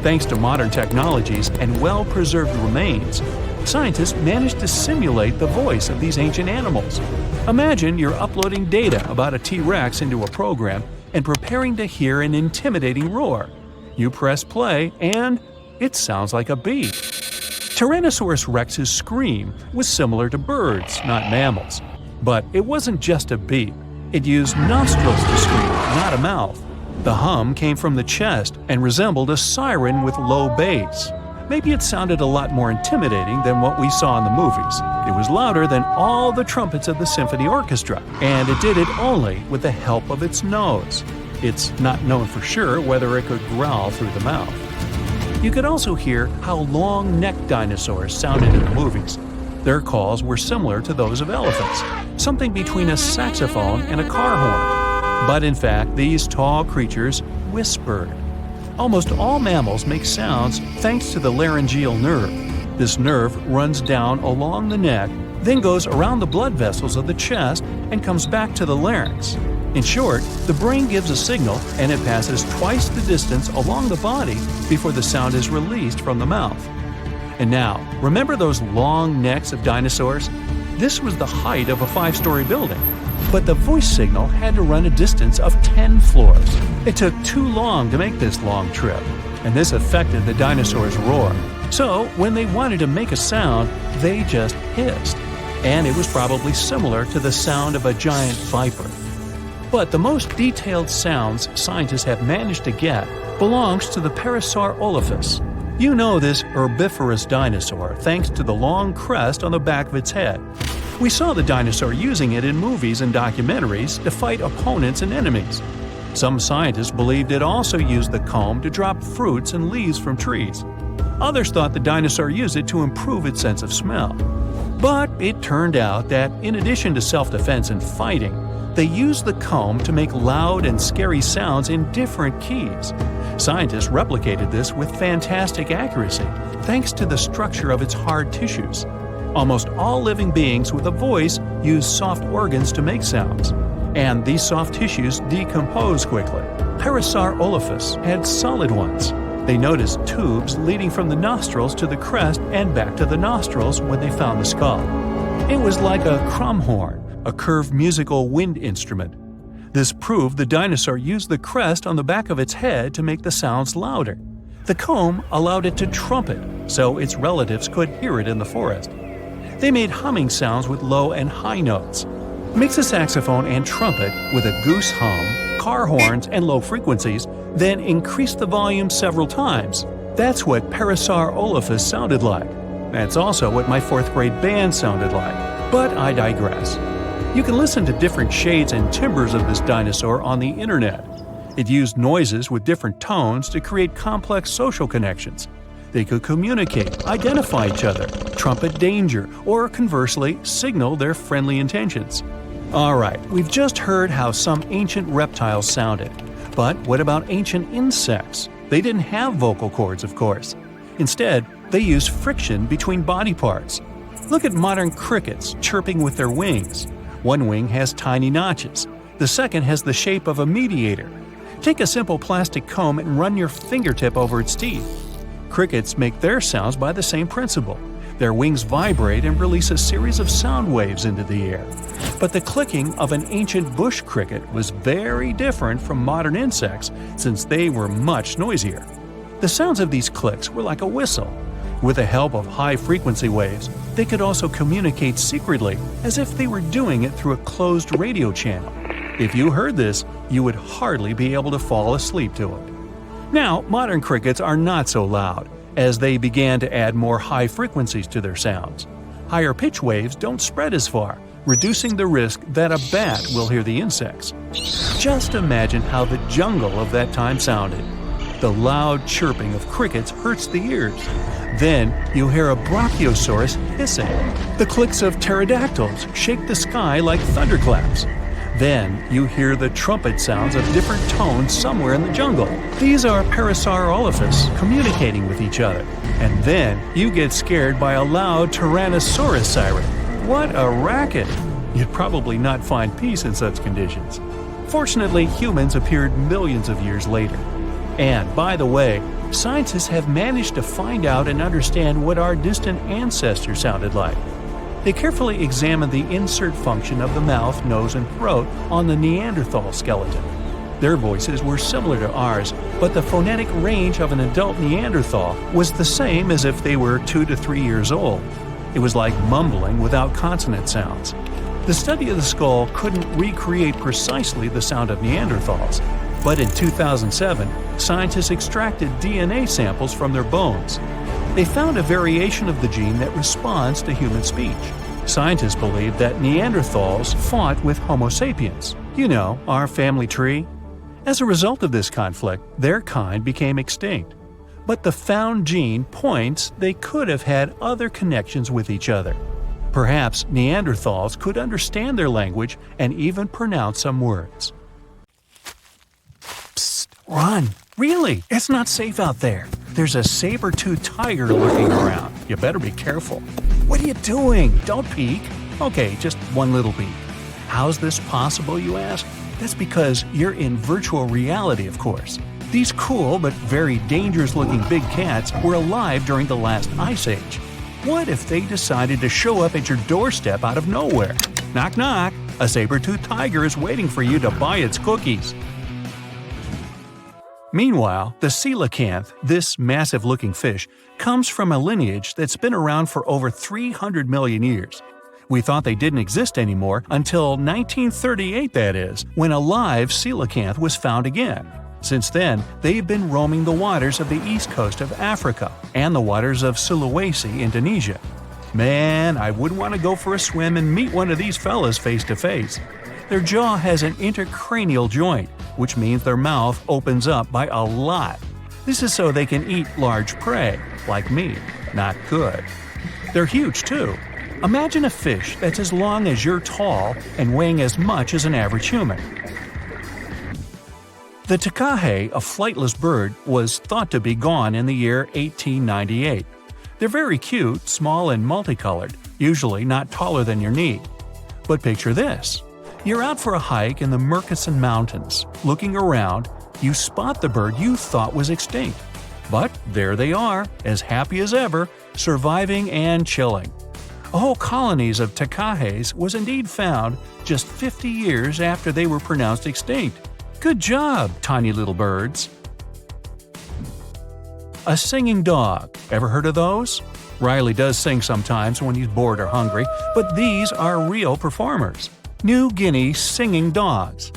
Thanks to modern technologies and well-preserved remains, Scientists managed to simulate the voice of these ancient animals. Imagine you're uploading data about a T-Rex into a program and preparing to hear an intimidating roar. You press play and it sounds like a bee. Tyrannosaurus rex's scream was similar to birds, not mammals. But it wasn't just a beep. It used nostrils to scream, not a mouth. The hum came from the chest and resembled a siren with low bass. Maybe it sounded a lot more intimidating than what we saw in the movies. It was louder than all the trumpets of the symphony orchestra, and it did it only with the help of its nose. It's not known for sure whether it could growl through the mouth. You could also hear how long-necked dinosaurs sounded in the movies. Their calls were similar to those of elephants, something between a saxophone and a car horn. But in fact, these tall creatures whispered. Almost all mammals make sounds thanks to the laryngeal nerve. This nerve runs down along the neck, then goes around the blood vessels of the chest and comes back to the larynx. In short, the brain gives a signal and it passes twice the distance along the body before the sound is released from the mouth. And now, remember those long necks of dinosaurs? This was the height of a 5-story building. But the voice signal had to run a distance of 10 floors. It took too long to make this long trip, and this affected the dinosaurs' roar. So, when they wanted to make a sound, they just hissed. And it was probably similar to the sound of a giant viper. But the most detailed sounds scientists have managed to get belongs to the Parasaurolophus. You know this herbivorous dinosaur thanks to the long crest on the back of its head. We saw the dinosaur using it in movies and documentaries to fight opponents and enemies. Some scientists believed it also used the comb to drop fruits and leaves from trees. Others thought the dinosaur used it to improve its sense of smell. But it turned out that in addition to self-defense and fighting, they used the comb to make loud and scary sounds in different keys. Scientists replicated this with fantastic accuracy thanks to the structure of its hard tissues. Almost all living beings with a voice use soft organs to make sounds, and these soft tissues decompose quickly. Parasaurolophus had solid ones. They noticed tubes leading from the nostrils to the crest and back to the nostrils when they found the skull. It was like a crumhorn, a curved musical wind instrument. This proved the dinosaur used the crest on the back of its head to make the sounds louder. The comb allowed it to trumpet, so its relatives could hear it in the forest. They made humming sounds with low and high notes. Mix a saxophone and trumpet with a goose hum, car horns, and low frequencies, then increase the volume several times. That's what Parasaurolophus sounded like. That's also what my 4th grade band sounded like. But I digress. You can listen to different shades and timbres of this dinosaur on the internet. It used noises with different tones to create complex social connections. They could communicate, identify each other, trumpet danger, or conversely, signal their friendly intentions. Alright, we've just heard how some ancient reptiles sounded. But what about ancient insects? They didn't have vocal cords, of course. Instead, they used friction between body parts. Look at modern crickets chirping with their wings. One wing has tiny notches. The second has the shape of a mediator. Take a simple plastic comb and run your fingertip over its teeth. Crickets make their sounds by the same principle. Their wings vibrate and release a series of sound waves into the air. But the clicking of an ancient bush cricket was very different from modern insects since they were much noisier. The sounds of these clicks were like a whistle. With the help of high-frequency waves, they could also communicate secretly as if they were doing it through a closed radio channel. If you heard this, you would hardly be able to fall asleep to it. Now, modern crickets are not so loud, as they began to add more high frequencies to their sounds. Higher pitch waves don't spread as far, reducing the risk that a bat will hear the insects. Just imagine how the jungle of that time sounded. The loud chirping of crickets hurts the ears. Then you hear a Brachiosaurus hissing. The clicks of pterodactyls shake the sky like thunderclaps. Then you hear the trumpet sounds of different tones somewhere in the jungle. These are Parasaurolophus communicating with each other. And then you get scared by a loud Tyrannosaurus siren. What a racket! You'd probably not find peace in such conditions. Fortunately, humans appeared millions of years later. And, by the way, scientists have managed to find out and understand what our distant ancestors sounded like. They carefully examined the insert function of the mouth, nose, and throat on the Neanderthal skeleton. Their voices were similar to ours, but the phonetic range of an adult Neanderthal was the same as if they were 2 to 3 years old. It was like mumbling without consonant sounds. The study of the skull couldn't recreate precisely the sound of Neanderthals, but in 2007, scientists extracted DNA samples from their bones. They found a variation of the gene that responds to human speech. Scientists believe that Neanderthals fought with Homo sapiens, our family tree. As a result of this conflict, their kind became extinct. But the found gene points they could have had other connections with each other. Perhaps Neanderthals could understand their language and even pronounce some words. Psst, run! Really? It's not safe out there. There's a saber-toothed tiger lurking around. You better be careful. What are you doing? Don't peek. Okay, just one little peek. How's this possible, you ask? That's because you're in virtual reality, of course. These cool but very dangerous-looking big cats were alive during the last ice age. What if they decided to show up at your doorstep out of nowhere? Knock knock, a saber-toothed tiger is waiting for you to buy its cookies. Meanwhile, the coelacanth, this massive-looking fish, comes from a lineage that's been around for over 300 million years. We thought they didn't exist anymore until 1938, that is, when a live coelacanth was found again. Since then, they've been roaming the waters of the east coast of Africa and the waters of Sulawesi, Indonesia. Man, I wouldn't want to go for a swim and meet one of these fellas face to face. Their jaw has an intercranial joint, which means their mouth opens up by a lot. This is so they can eat large prey, like me. Not good. They're huge, too. Imagine a fish that's as long as you're tall and weighing as much as an average human. The takahe, a flightless bird, was thought to be gone in the year 1898. They're very cute, small and multicolored, usually not taller than your knee. But picture this. You're out for a hike in the Murchison Mountains. Looking around, you spot the bird you thought was extinct. But there they are, as happy as ever, surviving and chilling. Whole colonies of takahes was indeed found just 50 years after they were pronounced extinct. Good job, tiny little birds. A singing dog. Ever heard of those? Riley does sing sometimes when he's bored or hungry, but these are real performers. New Guinea singing dogs.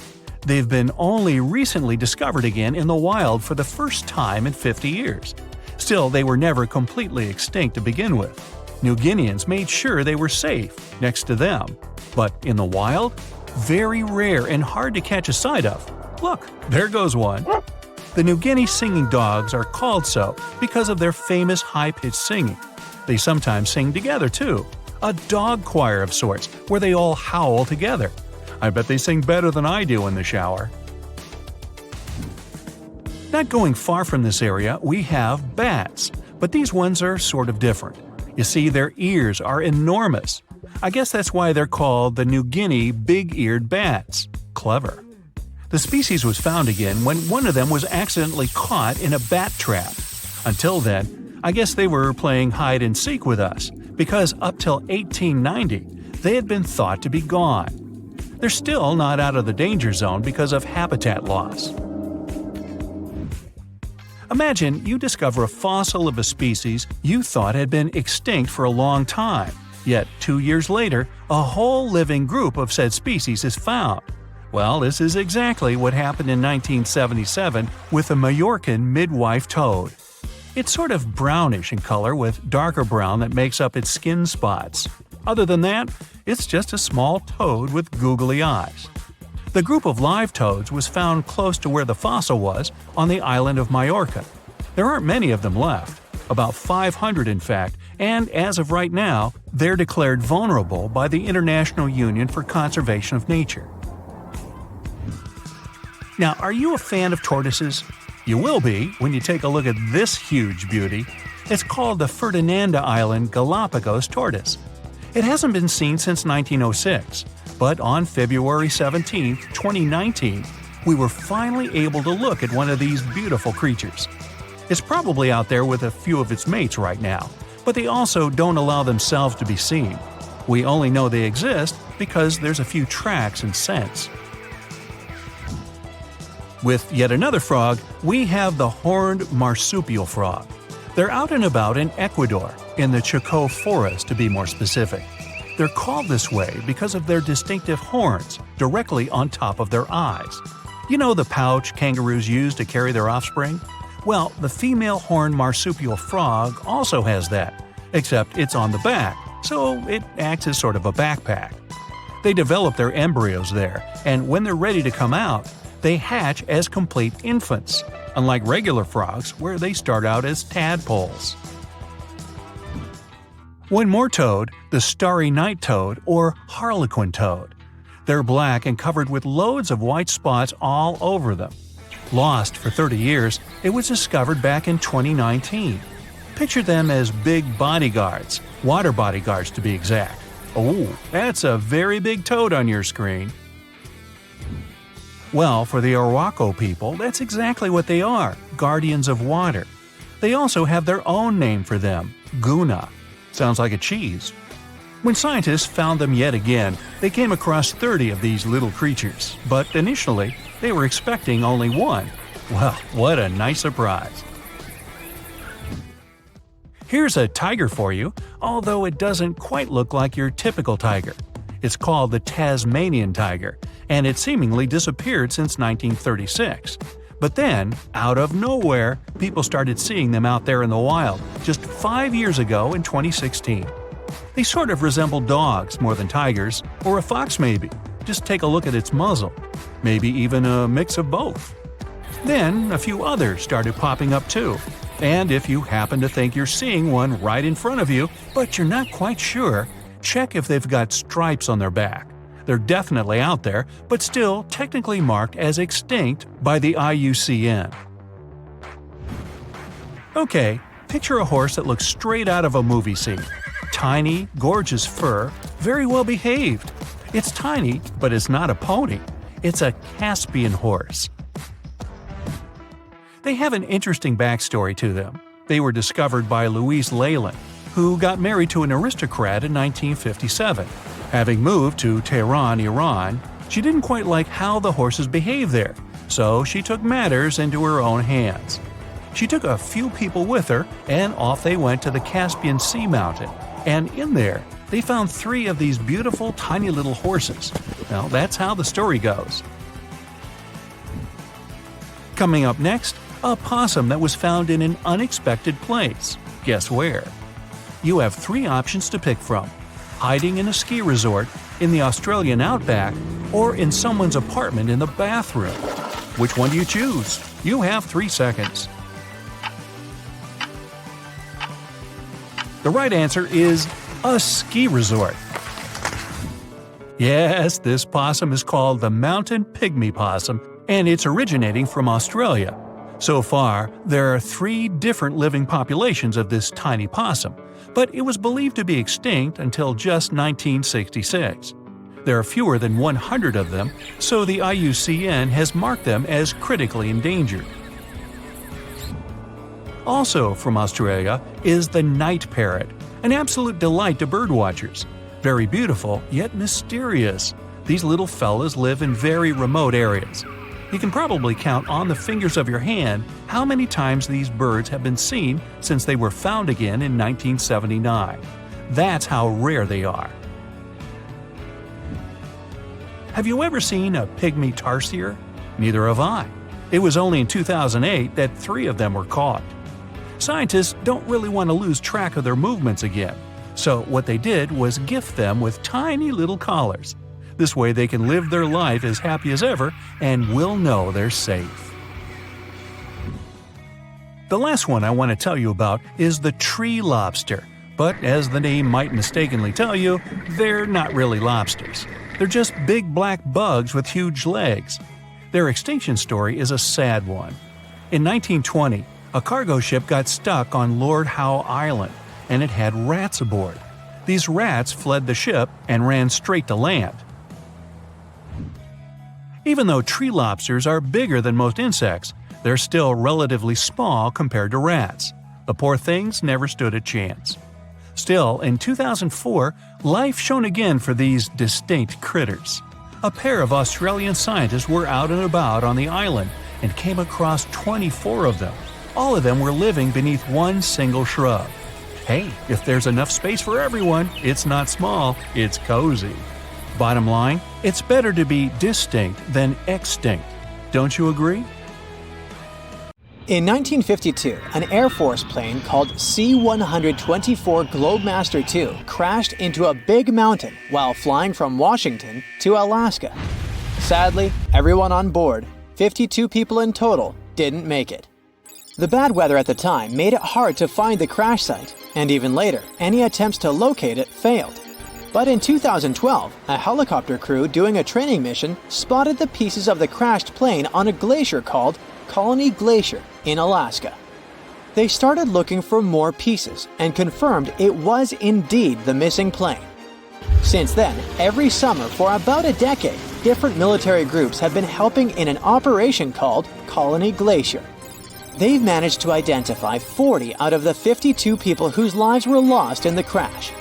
They've been only recently discovered again in the wild for the first time in 50 years. Still, they were never completely extinct to begin with. New Guineans made sure they were safe next to them. But in the wild? Very rare and hard to catch a sight of. Look, there goes one. The New Guinea singing dogs are called so because of their famous high-pitched singing. They sometimes sing together, too. A dog choir of sorts, where they all howl together. I bet they sing better than I do in the shower. Not going far from this area, we have bats, but these ones are sort of different. You see, their ears are enormous. I guess that's why they're called the New Guinea big-eared bats. Clever. The species was found again when one of them was accidentally caught in a bat trap. Until then, I guess they were playing hide-and-seek with us, because up till 1890, they had been thought to be gone. They're still not out of the danger zone because of habitat loss. Imagine you discover a fossil of a species you thought had been extinct for a long time, yet 2 years later, a whole living group of said species is found. Well, this is exactly what happened in 1977 with a Majorcan midwife toad. It's sort of brownish in color with darker brown that makes up its skin spots. Other than that, it's just a small toad with googly eyes. The group of live toads was found close to where the fossil was, on the island of Majorca. There aren't many of them left, about 500 in fact, and as of right now, they're declared vulnerable by the International Union for Conservation of Nature. Now, are you a fan of tortoises? You will be when you take a look at this huge beauty. It's called the Ferdinanda Island Galapagos tortoise. It hasn't been seen since 1906, but on February 17, 2019, we were finally able to look at one of these beautiful creatures. It's probably out there with a few of its mates right now, but they also don't allow themselves to be seen. We only know they exist because there's a few tracks and scents. With yet another frog, we have the horned marsupial frog. They're out and about in Ecuador, in the Chocó forest to be more specific. They're called this way because of their distinctive horns directly on top of their eyes. You know the pouch kangaroos use to carry their offspring? Well, the female horned marsupial frog also has that, except it's on the back, so it acts as sort of a backpack. They develop their embryos there, and when they're ready to come out, they hatch as complete infants, unlike regular frogs where they start out as tadpoles. One more toad, the starry night toad or harlequin toad. They're black and covered with loads of white spots all over them. Lost for 30 years, it was discovered back in 2019. Picture them as big bodyguards, water bodyguards to be exact. Oh, that's a very big toad on your screen. Well, for the Arhuaco people, that's exactly what they are, guardians of water. They also have their own name for them, Guna. Sounds like a cheese. When scientists found them yet again, they came across 30 of these little creatures, but initially, they were expecting only one. Well, what a nice surprise. Here's a tiger for you, although it doesn't quite look like your typical tiger. It's called the Tasmanian tiger, and it seemingly disappeared since 1936. But then, out of nowhere, people started seeing them out there in the wild just 5 years ago in 2016. They sort of resemble dogs more than tigers, or a fox maybe. Just take a look at its muzzle. Maybe even a mix of both. Then, a few others started popping up too. And if you happen to think you're seeing one right in front of you, but you're not quite sure, check if they've got stripes on their back. They're definitely out there, but still technically marked as extinct by the IUCN. Okay, picture a horse that looks straight out of a movie scene. Tiny, gorgeous fur, very well behaved. It's tiny, but it's not a pony. It's a Caspian horse. They have an interesting backstory to them. They were discovered by Louise Leyland, who got married to an aristocrat in 1957. Having moved to Tehran, Iran, she didn't quite like how the horses behaved there, so she took matters into her own hands. She took a few people with her, and off they went to the Caspian Sea mountain. And in there, they found 3 of these beautiful tiny little horses. Well, that's how the story goes. Coming up next, a possum that was found in an unexpected place. Guess where? You have 3 options to pick from: hiding in a ski resort, in the Australian outback, or in someone's apartment in the bathroom. Which one do you choose? You have 3 seconds. The right answer is a ski resort. Yes, this possum is called the mountain pygmy possum, and it's originating from Australia. So far, there are 3 different living populations of this tiny possum, but it was believed to be extinct until just 1966. There are fewer than 100 of them, so the IUCN has marked them as critically endangered. Also from Australia is the night parrot, an absolute delight to birdwatchers. Very beautiful, yet mysterious. These little fellas live in very remote areas. You can probably count on the fingers of your hand how many times these birds have been seen since they were found again in 1979. That's how rare they are. Have you ever seen a pygmy tarsier? Neither have I. It was only in 2008 that 3 of them were caught. Scientists don't really want to lose track of their movements again, so what they did was gift them with tiny little collars. This way they can live their life as happy as ever and will know they're safe. The last one I want to tell you about is the tree lobster, but as the name might mistakenly tell you, they're not really lobsters. They're just big black bugs with huge legs. Their extinction story is a sad one. In 1920, a cargo ship got stuck on Lord Howe Island, and it had rats aboard. These rats fled the ship and ran straight to land. Even though tree lobsters are bigger than most insects, they're still relatively small compared to rats. The poor things never stood a chance. Still, in 2004, life shone again for these distinct critters. A pair of Australian scientists were out and about on the island and came across 24 of them. All of them were living beneath one single shrub. Hey, if there's enough space for everyone, it's not small, it's cozy. Bottom line, it's better to be distinct than extinct. Don't you agree? In 1952, an Air Force plane called C-124 Globemaster II crashed into a big mountain while flying from Washington to Alaska. Sadly, everyone on board, 52 people in total, didn't make it. The bad weather at the time made it hard to find the crash site, and even later, any attempts to locate it failed. But in 2012, a helicopter crew doing a training mission spotted the pieces of the crashed plane on a glacier called Colony Glacier in Alaska. They started looking for more pieces and confirmed it was indeed the missing plane. Since then, every summer for about a decade, different military groups have been helping in an operation called Colony Glacier. They've managed to identify 40 out of the 52 people whose lives were lost in the crash.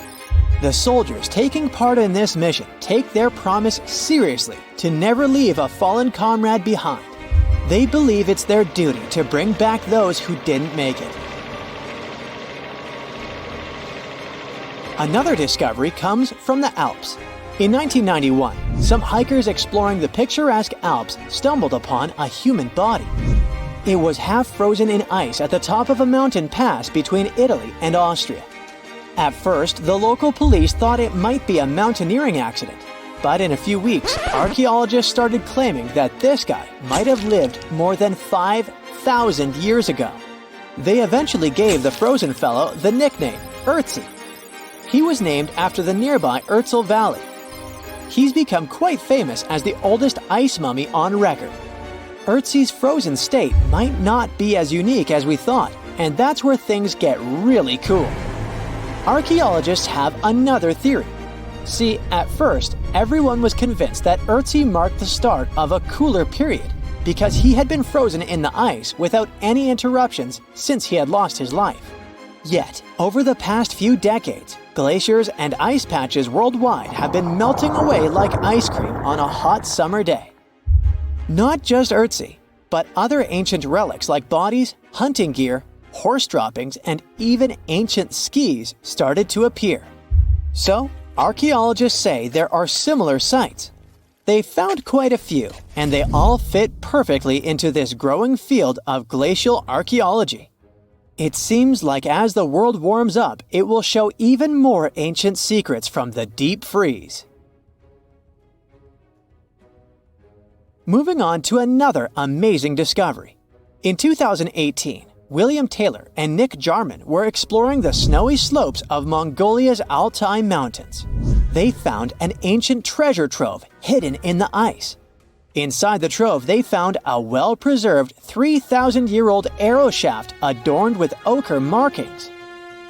The soldiers taking part in this mission take their promise seriously to never leave a fallen comrade behind. They believe it's their duty to bring back those who didn't make it. Another discovery comes from the Alps. In 1991, some hikers exploring the picturesque Alps stumbled upon a human body. It was half frozen in ice at the top of a mountain pass between Italy and Austria. At first, the local police thought it might be a mountaineering accident. But in a few weeks, archaeologists started claiming that this guy might have lived more than 5,000 years ago. They eventually gave the frozen fellow the nickname Ötzi. He was named after the nearby Ötztal Valley. He's become quite famous as the oldest ice mummy on record. Ötzi's frozen state might not be as unique as we thought, and that's where things get really cool. Archaeologists have another theory. See, at first, everyone was convinced that Ötzi marked the start of a cooler period because he had been frozen in the ice without any interruptions since he had lost his life. Yet, over the past few decades, glaciers and ice patches worldwide have been melting away like ice cream on a hot summer day. Not just Ötzi, but other ancient relics like bodies, hunting gear, horse droppings, and even ancient skis started to appear. So, archaeologists say there are similar sites. They found quite a few, and they all fit perfectly into this growing field of glacial archaeology. It seems like as the world warms up, it will show even more ancient secrets from the deep freeze. Moving on to another amazing discovery. In 2018, William Taylor and Nick Jarman were exploring the snowy slopes of Mongolia's Altai Mountains. They found an ancient treasure trove hidden in the ice. Inside the trove, they found a well-preserved 3,000-year-old arrow shaft adorned with ochre markings.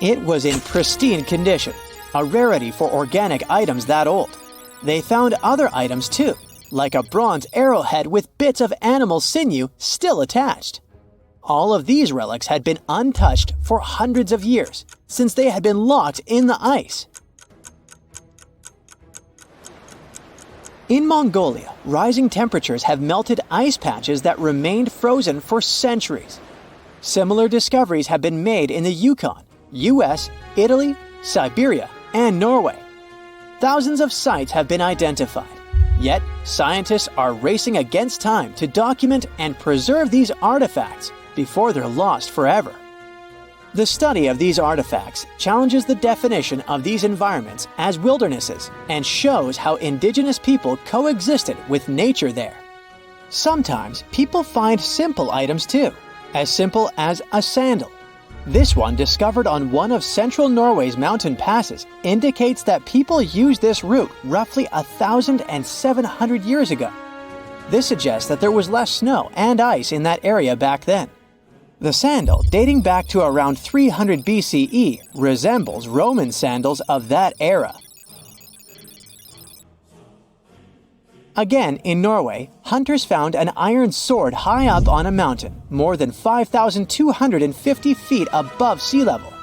It was in pristine condition, a rarity for organic items that old. They found other items too, like a bronze arrowhead with bits of animal sinew still attached. All of these relics had been untouched for hundreds of years, since they had been locked in the ice. In Mongolia, rising temperatures have melted ice patches that remained frozen for centuries. Similar discoveries have been made in the Yukon, US, Italy, Siberia, and Norway. Thousands of sites have been identified. Yet, scientists are racing against time to document and preserve these artifacts before they're lost forever. The study of these artifacts challenges the definition of these environments as wildernesses and shows how indigenous people coexisted with nature there. Sometimes people find simple items too, as simple as a sandal. This one, discovered on one of central Norway's mountain passes, indicates that people used this route roughly 1,700 years ago. This suggests that there was less snow and ice in that area back then. The sandal, dating back to around 300 BCE, resembles Roman sandals of that era. Again, in Norway, hunters found an iron sword high up on a mountain, more than 5,250 feet above sea level.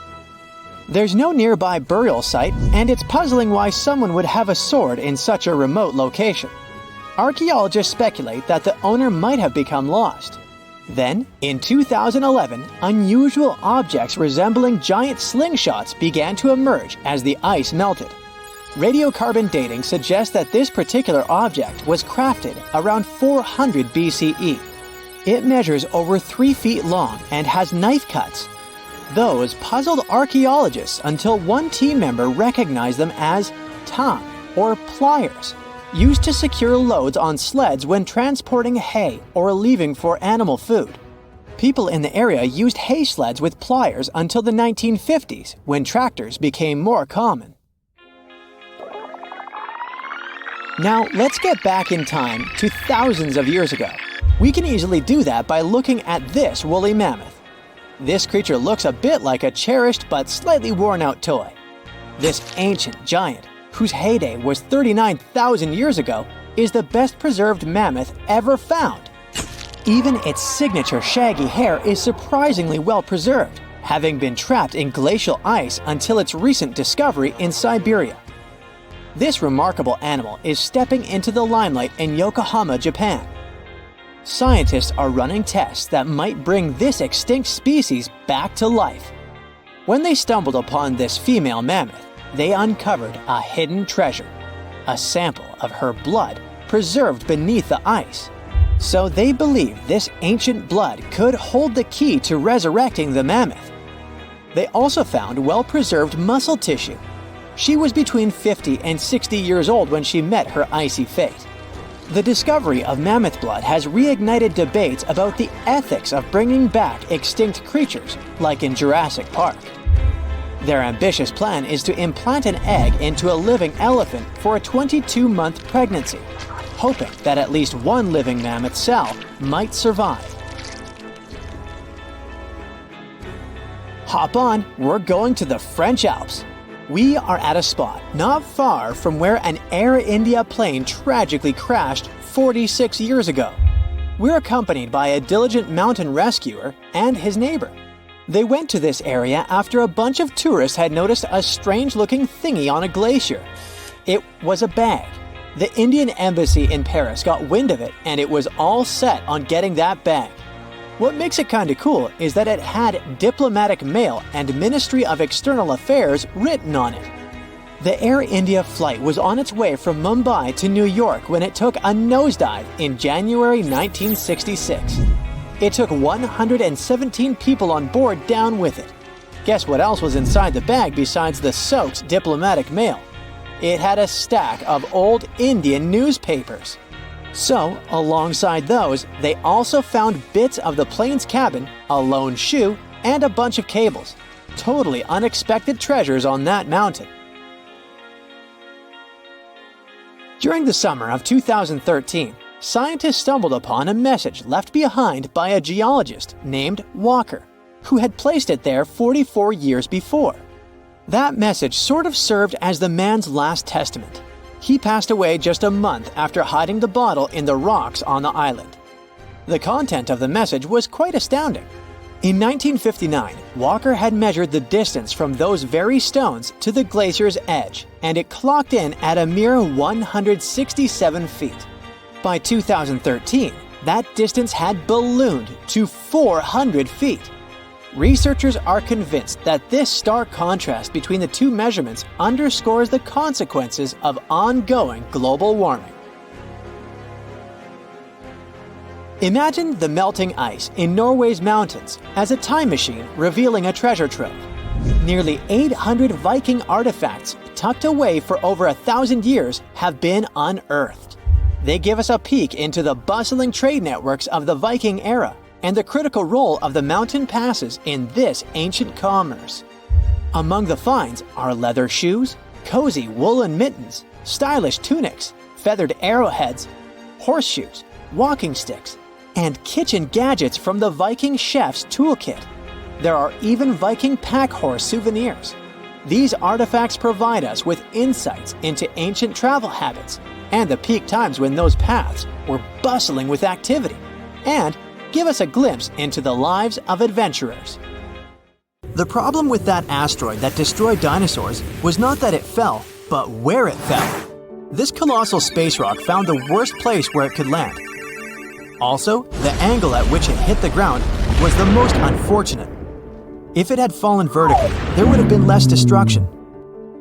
There's no nearby burial site, and it's puzzling why someone would have a sword in such a remote location. Archaeologists speculate that the owner might have become lost. Then, in 2011, unusual objects resembling giant slingshots began to emerge as the ice melted. Radiocarbon dating suggests that this particular object was crafted around 400 BCE. It measures over 3 feet long and has knife cuts. Those puzzled archaeologists until one team member recognized them as tang, or pliers, used to secure loads on sleds when transporting hay or leaving for animal food. People in the area used hay sleds with pliers until the 1950s, when tractors became more common. Now, let's get back in time to thousands of years ago. We can easily do that by looking at this woolly mammoth. This creature looks a bit like a cherished but slightly worn-out toy. This ancient giant, whose heyday was 39,000 years ago, is the best-preserved mammoth ever found. Even its signature shaggy hair is surprisingly well-preserved, having been trapped in glacial ice until its recent discovery in Siberia. This remarkable animal is stepping into the limelight in Yokohama, Japan. Scientists are running tests that might bring this extinct species back to life. When they stumbled upon this female mammoth, they uncovered a hidden treasure, a sample of her blood preserved beneath the ice. So they believe this ancient blood could hold the key to resurrecting the mammoth. They also found well-preserved muscle tissue. She was between 50 and 60 years old when she met her icy fate. The discovery of mammoth blood has reignited debates about the ethics of bringing back extinct creatures, like in Jurassic Park. Their ambitious plan is to implant an egg into a living elephant for a 22-month pregnancy, hoping that at least one living mammoth cell might survive. Hop on, we're going to the French Alps. We are at a spot not far from where an Air India plane tragically crashed 46 years ago. We're accompanied by a diligent mountain rescuer and his neighbor. They went to this area after a bunch of tourists had noticed a strange-looking thingy on a glacier. It was a bag. The Indian embassy in Paris got wind of it, and it was all set on getting that bag. What makes it kinda cool is that it had diplomatic mail and Ministry of External Affairs written on it. The Air India flight was on its way from Mumbai to New York when it took a nosedive in January 1966. It took 117 people on board down with it. Guess what else was inside the bag besides the soaked diplomatic mail? It had a stack of old Indian newspapers. So, alongside those, they also found bits of the plane's cabin, a lone shoe, and a bunch of cables. Totally unexpected treasures on that mountain. During the summer of 2013, scientists stumbled upon a message left behind by a geologist named Walker, who had placed it there 44 years before. That message sort of served as the man's last testament. He passed away just a month after hiding the bottle in the rocks on the island. The content of the message was quite astounding. In 1959, Walker had measured the distance from those very stones to the glacier's edge, and it clocked in at a mere 167 feet. By 2013, that distance had ballooned to 400 feet. Researchers are convinced that this stark contrast between the two measurements underscores the consequences of ongoing global warming. Imagine the melting ice in Norway's mountains as a time machine revealing a treasure trove. Nearly 800 Viking artifacts tucked away for over 1,000 years have been unearthed. They give us a peek into the bustling trade networks of the Viking era and the critical role of the mountain passes in this ancient commerce. Among the finds are leather shoes, cozy woolen mittens, stylish tunics, feathered arrowheads, horseshoes, walking sticks, and kitchen gadgets from the Viking chef's toolkit. There are even Viking pack horse souvenirs. These artifacts provide us with insights into ancient travel habits and the peak times when those paths were bustling with activity, and give us a glimpse into the lives of adventurers. The problem with that asteroid that destroyed dinosaurs was not that it fell, but where it fell. This colossal space rock found the worst place where it could land. Also, the angle at which it hit the ground was the most unfortunate. If it had fallen vertically, there would have been less destruction.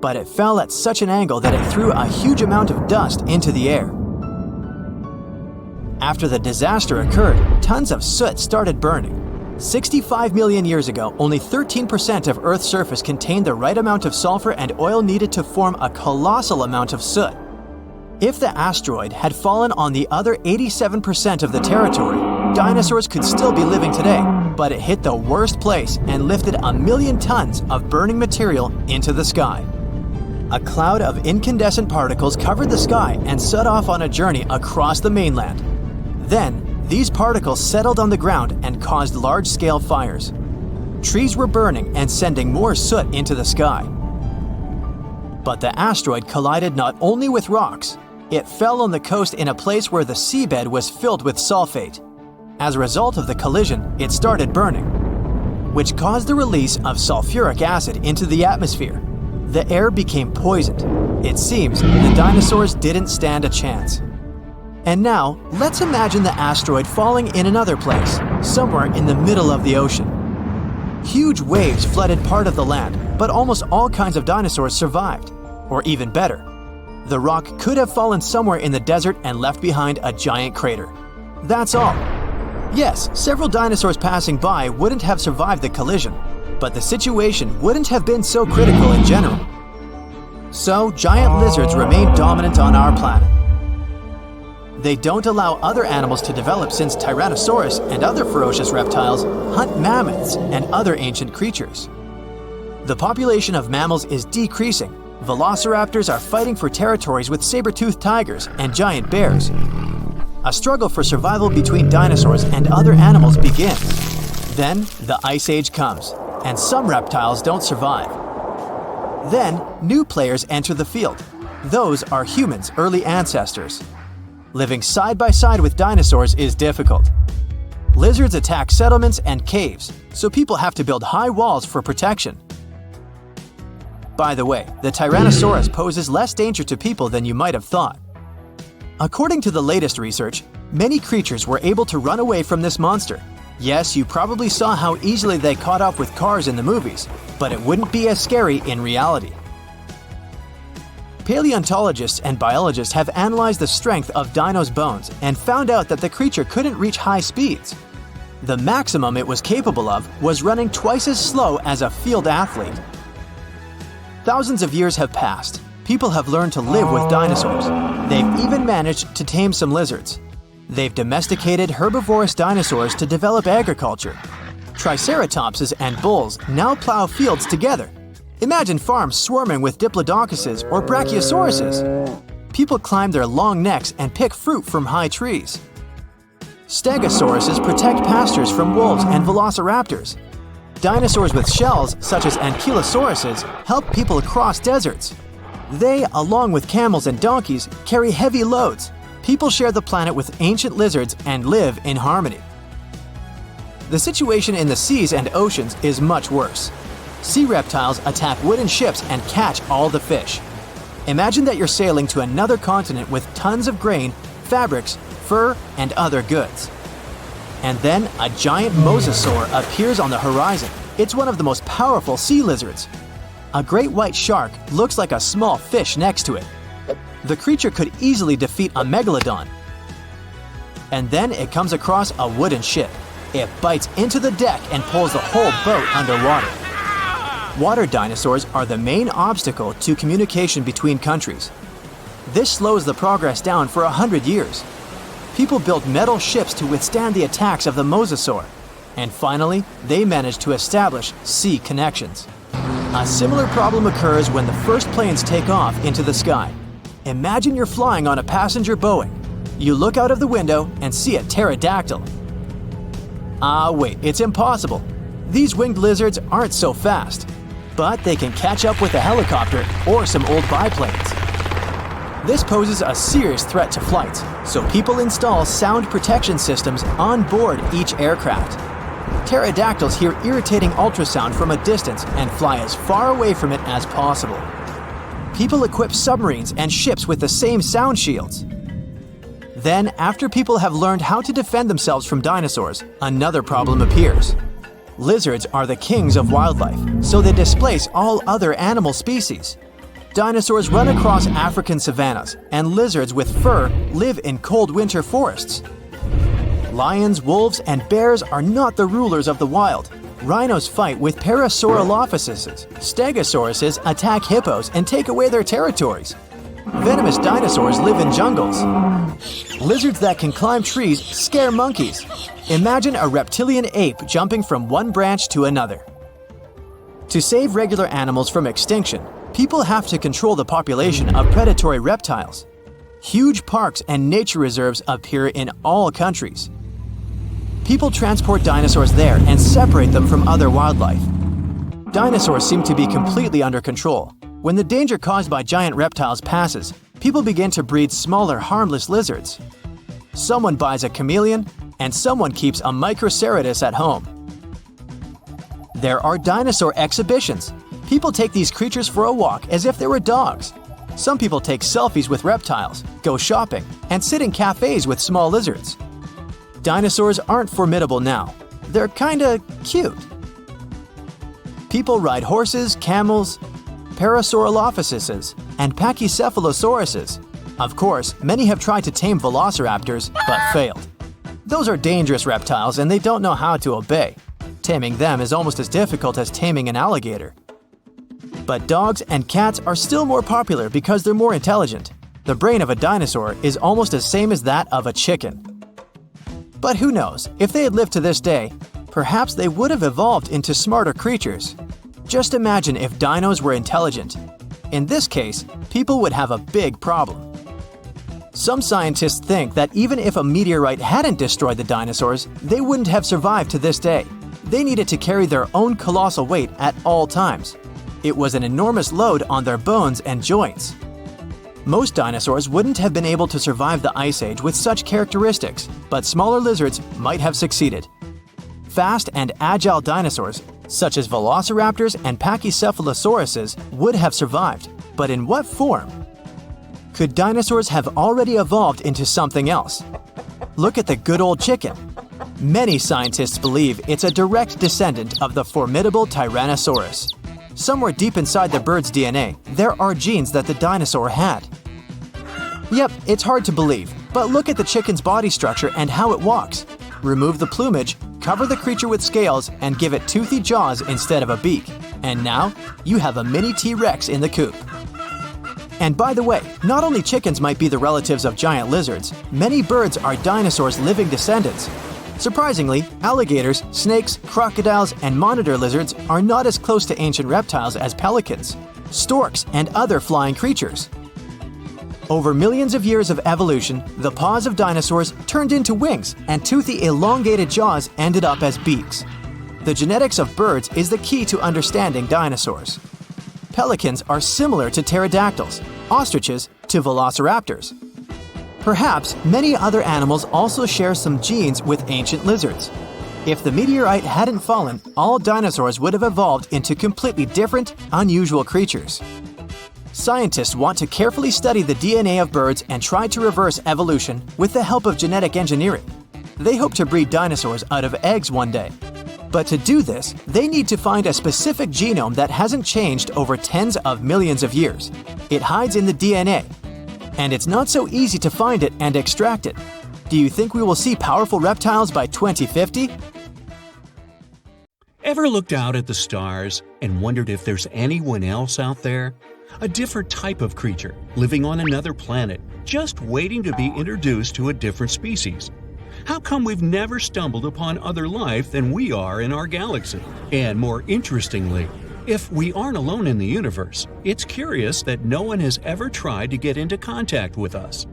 But it fell at such an angle that it threw a huge amount of dust into the air. After the disaster occurred, tons of soot started burning. 65 million years ago, only 13% of Earth's surface contained the right amount of sulfur and oil needed to form a colossal amount of soot. If the asteroid had fallen on the other 87% of the territory, dinosaurs could still be living today, but it hit the worst place and lifted 1 million tons of burning material into the sky. A cloud of incandescent particles covered the sky and set off on a journey across the mainland. Then, these particles settled on the ground and caused large-scale fires. Trees were burning and sending more soot into the sky. But the asteroid collided not only with rocks, it fell on the coast in a place where the seabed was filled with sulfate. As a result of the collision, it started burning, which caused the release of sulfuric acid into the atmosphere. The air became poisoned. It seems the dinosaurs didn't stand a chance. And now, let's imagine the asteroid falling in another place, somewhere in the middle of the ocean. Huge waves flooded part of the land, but almost all kinds of dinosaurs survived. Or even better, the rock could have fallen somewhere in the desert and left behind a giant crater. That's all. Yes, several dinosaurs passing by wouldn't have survived the collision, but the situation wouldn't have been so critical in general. So, giant lizards remain dominant on our planet. They don't allow other animals to develop since Tyrannosaurus and other ferocious reptiles hunt mammoths and other ancient creatures. The population of mammals is decreasing. Velociraptors are fighting for territories with saber-toothed tigers and giant bears. A struggle for survival between dinosaurs and other animals begins. Then, the Ice Age comes, and some reptiles don't survive. Then, new players enter the field. Those are humans' early ancestors. Living side by side with dinosaurs is difficult. Lizards attack settlements and caves, so people have to build high walls for protection. By the way, the Tyrannosaurus poses less danger to people than you might have thought. According to the latest research, many creatures were able to run away from this monster. Yes, you probably saw how easily they caught up with cars in the movies, but it wouldn't be as scary in reality. Paleontologists and biologists have analyzed the strength of dinos' bones and found out that the creature couldn't reach high speeds. The maximum it was capable of was running twice as slow as a field athlete. Thousands of years have passed. People have learned to live with dinosaurs. They've even managed to tame some lizards. They've domesticated herbivorous dinosaurs to develop agriculture. Triceratopses and bulls now plow fields together. Imagine farms swarming with diplodocus or brachiosauruses. People climb their long necks and pick fruit from high trees. Stegosauruses protect pastures from wolves and velociraptors. Dinosaurs with shells, such as ankylosauruses, help people across deserts. They, along with camels and donkeys, carry heavy loads. People share the planet with ancient lizards and live in harmony. The situation in the seas and oceans is much worse. Sea reptiles attack wooden ships and catch all the fish. Imagine that you're sailing to another continent with tons of grain, fabrics, fur, and other goods. And then a giant mosasaur appears on the horizon. It's one of the most powerful sea lizards. A great white shark looks like a small fish next to it. The creature could easily defeat a megalodon. And then it comes across a wooden ship. It bites into the deck and pulls the whole boat underwater. Water dinosaurs are the main obstacle to communication between countries. This slows the progress down for 100 years. People built metal ships to withstand the attacks of the mosasaur. And finally, they managed to establish sea connections. A similar problem occurs when the first planes take off into the sky. Imagine you're flying on a passenger Boeing. You look out of the window and see a pterodactyl. Wait, it's impossible. These winged lizards aren't so fast. but they can catch up with a helicopter or some old biplanes. This poses a serious threat to flights, so people install sound protection systems on board each aircraft. Pterodactyls hear irritating ultrasound from a distance and fly as far away from it as possible. People equip submarines and ships with the same sound shields. Then, after people have learned how to defend themselves from dinosaurs, another problem appears. Lizards are the kings of wildlife, so they displace all other animal species. Dinosaurs run across African savannas, and lizards with fur live in cold winter forests. Lions, wolves, and bears are not the rulers of the wild. Rhinos fight with Parasaurolophuses. Stegosauruses attack hippos and take away their territories. Venomous dinosaurs live in jungles. Lizards that can climb trees scare monkeys. Imagine a reptilian ape jumping from one branch to another. To save regular animals from extinction, people have to control the population of predatory reptiles. Huge parks and nature reserves appear in all countries. People transport dinosaurs there and separate them from other wildlife. Dinosaurs seem to be completely under control. When the danger caused by giant reptiles passes, people begin to breed smaller, harmless lizards. Someone buys a chameleon, and someone keeps a Microceratus at home. There are dinosaur exhibitions. People take these creatures for a walk as if they were dogs. Some people take selfies with reptiles, go shopping, and sit in cafes with small lizards. Dinosaurs aren't formidable now. They're kinda cute. People ride horses, camels, Parasaurolophuses, and Pachycephalosauruses. Of course, many have tried to tame velociraptors, but failed. Those are dangerous reptiles and they don't know how to obey. Taming them is almost as difficult as taming an alligator. But dogs and cats are still more popular because they're more intelligent. The brain of a dinosaur is almost the same as that of a chicken. But who knows, if they had lived to this day, perhaps they would have evolved into smarter creatures. Just imagine if dinos were intelligent. In this case, people would have a big problem. Some scientists think that even if a meteorite hadn't destroyed the dinosaurs, they wouldn't have survived to this day. They needed to carry their own colossal weight at all times. It was an enormous load on their bones and joints. Most dinosaurs wouldn't have been able to survive the Ice Age with such characteristics, but smaller lizards might have succeeded. Fast and agile dinosaurs, such as velociraptors and Pachycephalosauruses, would have survived, but in what form? Could dinosaurs have already evolved into something else? Look at the good old chicken. Many scientists believe it's a direct descendant of the formidable Tyrannosaurus. Somewhere deep inside the bird's DNA, there are genes that the dinosaur had. Yep, it's hard to believe, but look at the chicken's body structure and how it walks. Remove the plumage, cover the creature with scales, and give it toothy jaws instead of a beak. And now, you have a mini T-Rex in the coop. And by the way, not only chickens might be the relatives of giant lizards, many birds are dinosaurs' living descendants. Surprisingly, alligators, snakes, crocodiles, and monitor lizards are not as close to ancient reptiles as pelicans, storks, and other flying creatures. Over millions of years of evolution, the paws of dinosaurs turned into wings, and toothy elongated jaws ended up as beaks. The genetics of birds is the key to understanding dinosaurs. Pelicans are similar to pterodactyls, ostriches to velociraptors. Perhaps many other animals also share some genes with ancient lizards. If the meteorite hadn't fallen, all dinosaurs would have evolved into completely different, unusual creatures. Scientists want to carefully study the DNA of birds and try to reverse evolution with the help of genetic engineering. They hope to breed dinosaurs out of eggs one day. But to do this, they need to find a specific genome that hasn't changed over tens of millions of years. It hides in the DNA. And it's not so easy to find it and extract it. Do you think we will see powerful reptiles by 2050? Ever looked out at the stars and wondered if there's anyone else out there? A different type of creature living on another planet, just waiting to be introduced to a different species. How come we've never stumbled upon other life than we are in our galaxy? And more interestingly, if we aren't alone in the universe, it's curious that no one has ever tried to get into contact with us.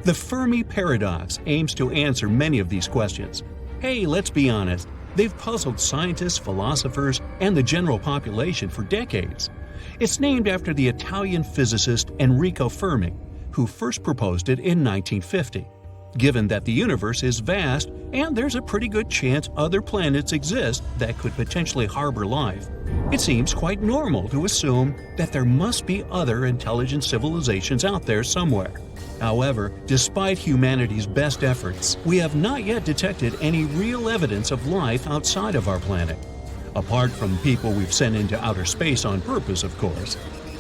The Fermi paradox aims to answer many of these questions. Hey, let's be honest, they've puzzled scientists, philosophers, and the general population for decades. It's named after the Italian physicist Enrico Fermi, who first proposed it in 1950. Given that the universe is vast and there's a pretty good chance other planets exist that could potentially harbor life, it seems quite normal to assume that there must be other intelligent civilizations out there somewhere. However, despite humanity's best efforts, we have not yet detected any real evidence of life outside of our planet. Apart from people we've sent into outer space on purpose, of course.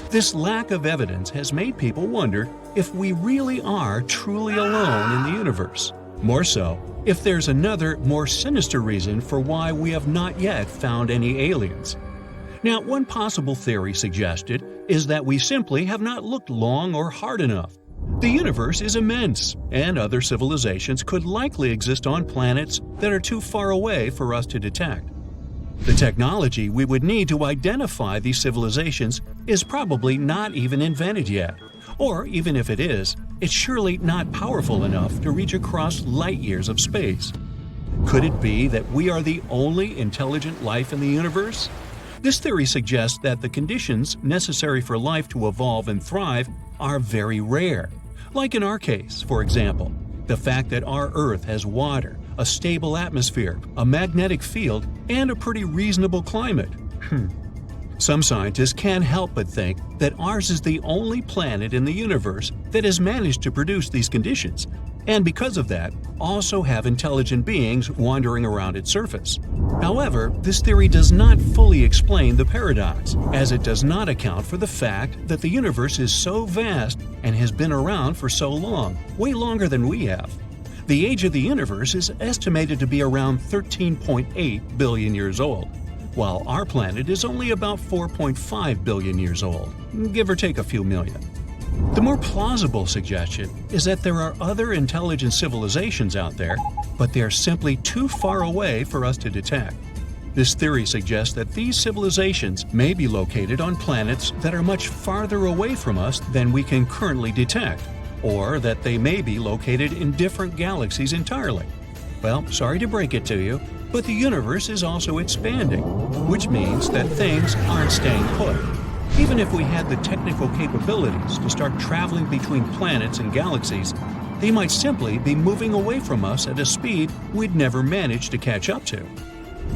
This lack of evidence has made people wonder if we really are truly alone in the universe. More so, if there's another, more sinister reason for why we have not yet found any aliens. Now, one possible theory suggested is that we simply have not looked long or hard enough. The universe is immense, and other civilizations could likely exist on planets that are too far away for us to detect. The technology we would need to identify these civilizations is probably not even invented yet. Or even if it is, it's surely not powerful enough to reach across light years of space. Could it be that we are the only intelligent life in the universe? This theory suggests that the conditions necessary for life to evolve and thrive are very rare. Like in our case, for example, the fact that our Earth has water, a stable atmosphere, a magnetic field, and a pretty reasonable climate. Some scientists can't help but think that ours is the only planet in the universe that has managed to produce these conditions, and because of that, also have intelligent beings wandering around its surface. However, this theory does not fully explain the paradox, as it does not account for the fact that the universe is so vast and has been around for so long, way longer than we have. The age of the universe is estimated to be around 13.8 billion years old, while our planet is only about 4.5 billion years old, give or take a few million. The more plausible suggestion is that there are other intelligent civilizations out there, but they are simply too far away for us to detect. This theory suggests that these civilizations may be located on planets that are much farther away from us than we can currently detect, or that they may be located in different galaxies entirely. Well, sorry to break it to you, but the universe is also expanding, which means that things aren't staying put. Even if we had the technical capabilities to start traveling between planets and galaxies, they might simply be moving away from us at a speed we'd never manage to catch up to.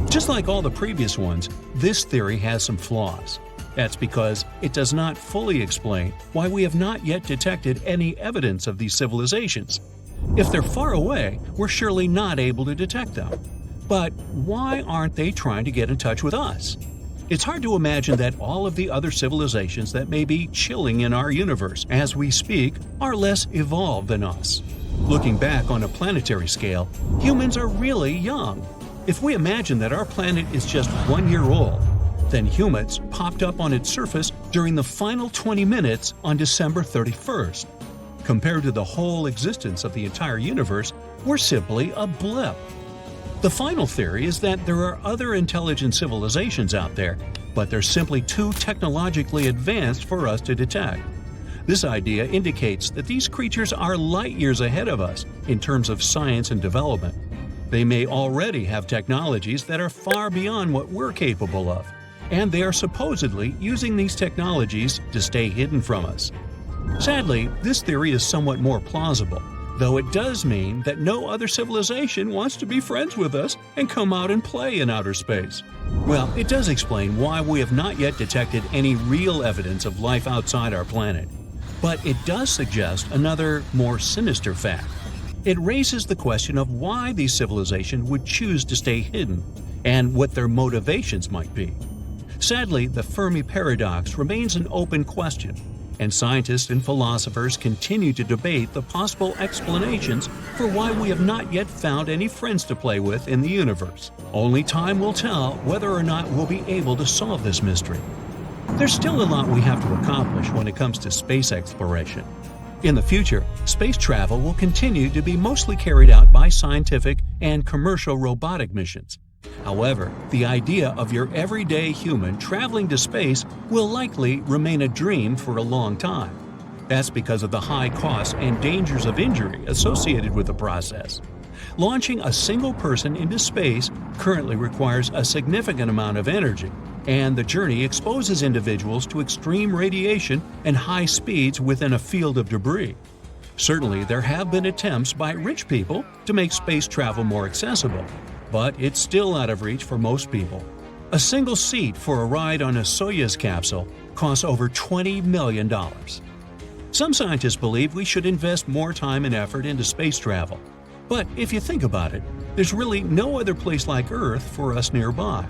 Just like all the previous ones, this theory has some flaws. That's because it does not fully explain why we have not yet detected any evidence of these civilizations. If they're far away, we're surely not able to detect them. But why aren't they trying to get in touch with us? It's hard to imagine that all of the other civilizations that may be chilling in our universe as we speak are less evolved than us. Looking back on a planetary scale, humans are really young. If we imagine that our planet is just 1 year old, then humans popped up on its surface during the final 20 minutes on December 31st. Compared to the whole existence of the entire universe, we're simply a blip. The final theory is that there are other intelligent civilizations out there, but they're simply too technologically advanced for us to detect. This idea indicates that these creatures are light years ahead of us in terms of science and development. They may already have technologies that are far beyond what we're capable of, and they are supposedly using these technologies to stay hidden from us. Sadly, this theory is somewhat more plausible, though it does mean that no other civilization wants to be friends with us and come out and play in outer space. Well, it does explain why we have not yet detected any real evidence of life outside our planet. But it does suggest another, more sinister fact. It raises the question of why these civilizations would choose to stay hidden, and what their motivations might be. Sadly, the Fermi paradox remains an open question, and scientists and philosophers continue to debate the possible explanations for why we have not yet found any friends to play with in the universe. Only time will tell whether or not we'll be able to solve this mystery. There's still a lot we have to accomplish when it comes to space exploration. In the future, space travel will continue to be mostly carried out by scientific and commercial robotic missions. However, the idea of your everyday human traveling to space will likely remain a dream for a long time. That's because of the high costs and dangers of injury associated with the process. Launching a single person into space currently requires a significant amount of energy, and the journey exposes individuals to extreme radiation and high speeds within a field of debris. Certainly, there have been attempts by rich people to make space travel more accessible, but it's still out of reach for most people. A single seat for a ride on a Soyuz capsule costs over $20 million. Some scientists believe we should invest more time and effort into space travel. But if you think about it, there's really no other place like Earth for us nearby.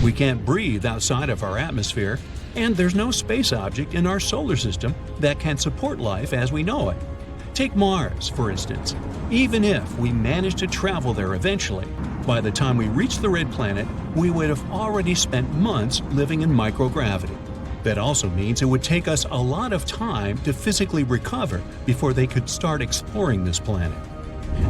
We can't breathe outside of our atmosphere, and there's no space object in our solar system that can support life as we know it. Take Mars, for instance. Even if we managed to travel there eventually, by the time we reach the red planet, we would have already spent months living in microgravity. That also means it would take us a lot of time to physically recover before they could start exploring this planet.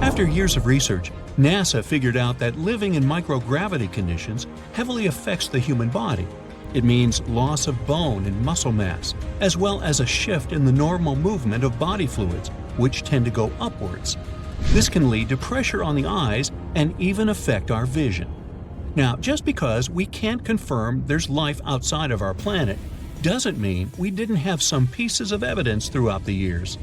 After years of research, NASA figured out that living in microgravity conditions heavily affects the human body. It means loss of bone and muscle mass, as well as a shift in the normal movement of body fluids, which tend to go upwards. This can lead to pressure on the eyes and even affect our vision. Now, just because we can't confirm there's life outside of our planet doesn't mean we didn't have some pieces of evidence throughout the years.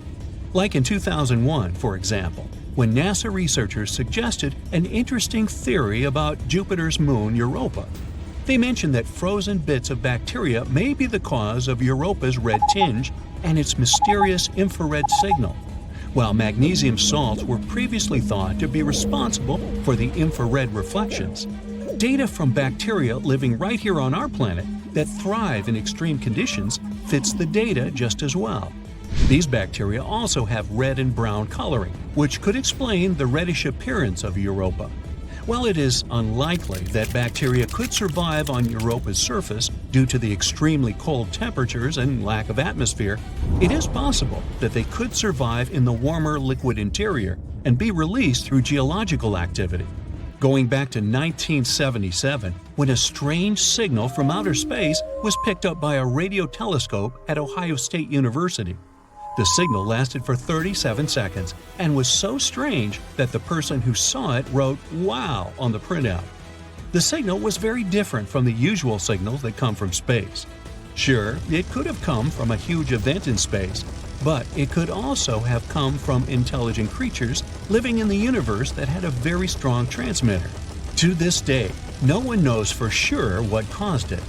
Like in 2001, for example, when NASA researchers suggested an interesting theory about Jupiter's moon Europa. They mentioned that frozen bits of bacteria may be the cause of Europa's red tinge and its mysterious infrared signal, while magnesium salts were previously thought to be responsible for the infrared reflections. Data from bacteria living right here on our planet that thrive in extreme conditions fits the data just as well. These bacteria also have red and brown coloring, which could explain the reddish appearance of Europa. While it is unlikely that bacteria could survive on Europa's surface due to the extremely cold temperatures and lack of atmosphere, it is possible that they could survive in the warmer liquid interior and be released through geological activity. Going back to 1977, when a strange signal from outer space was picked up by a radio telescope at Ohio State University. The signal lasted for 37 seconds and was so strange that the person who saw it wrote "Wow" on the printout. The signal was very different from the usual signals that come from space. Sure, it could have come from a huge event in space, but it could also have come from intelligent creatures living in the universe that had a very strong transmitter. To this day, no one knows for sure what caused it,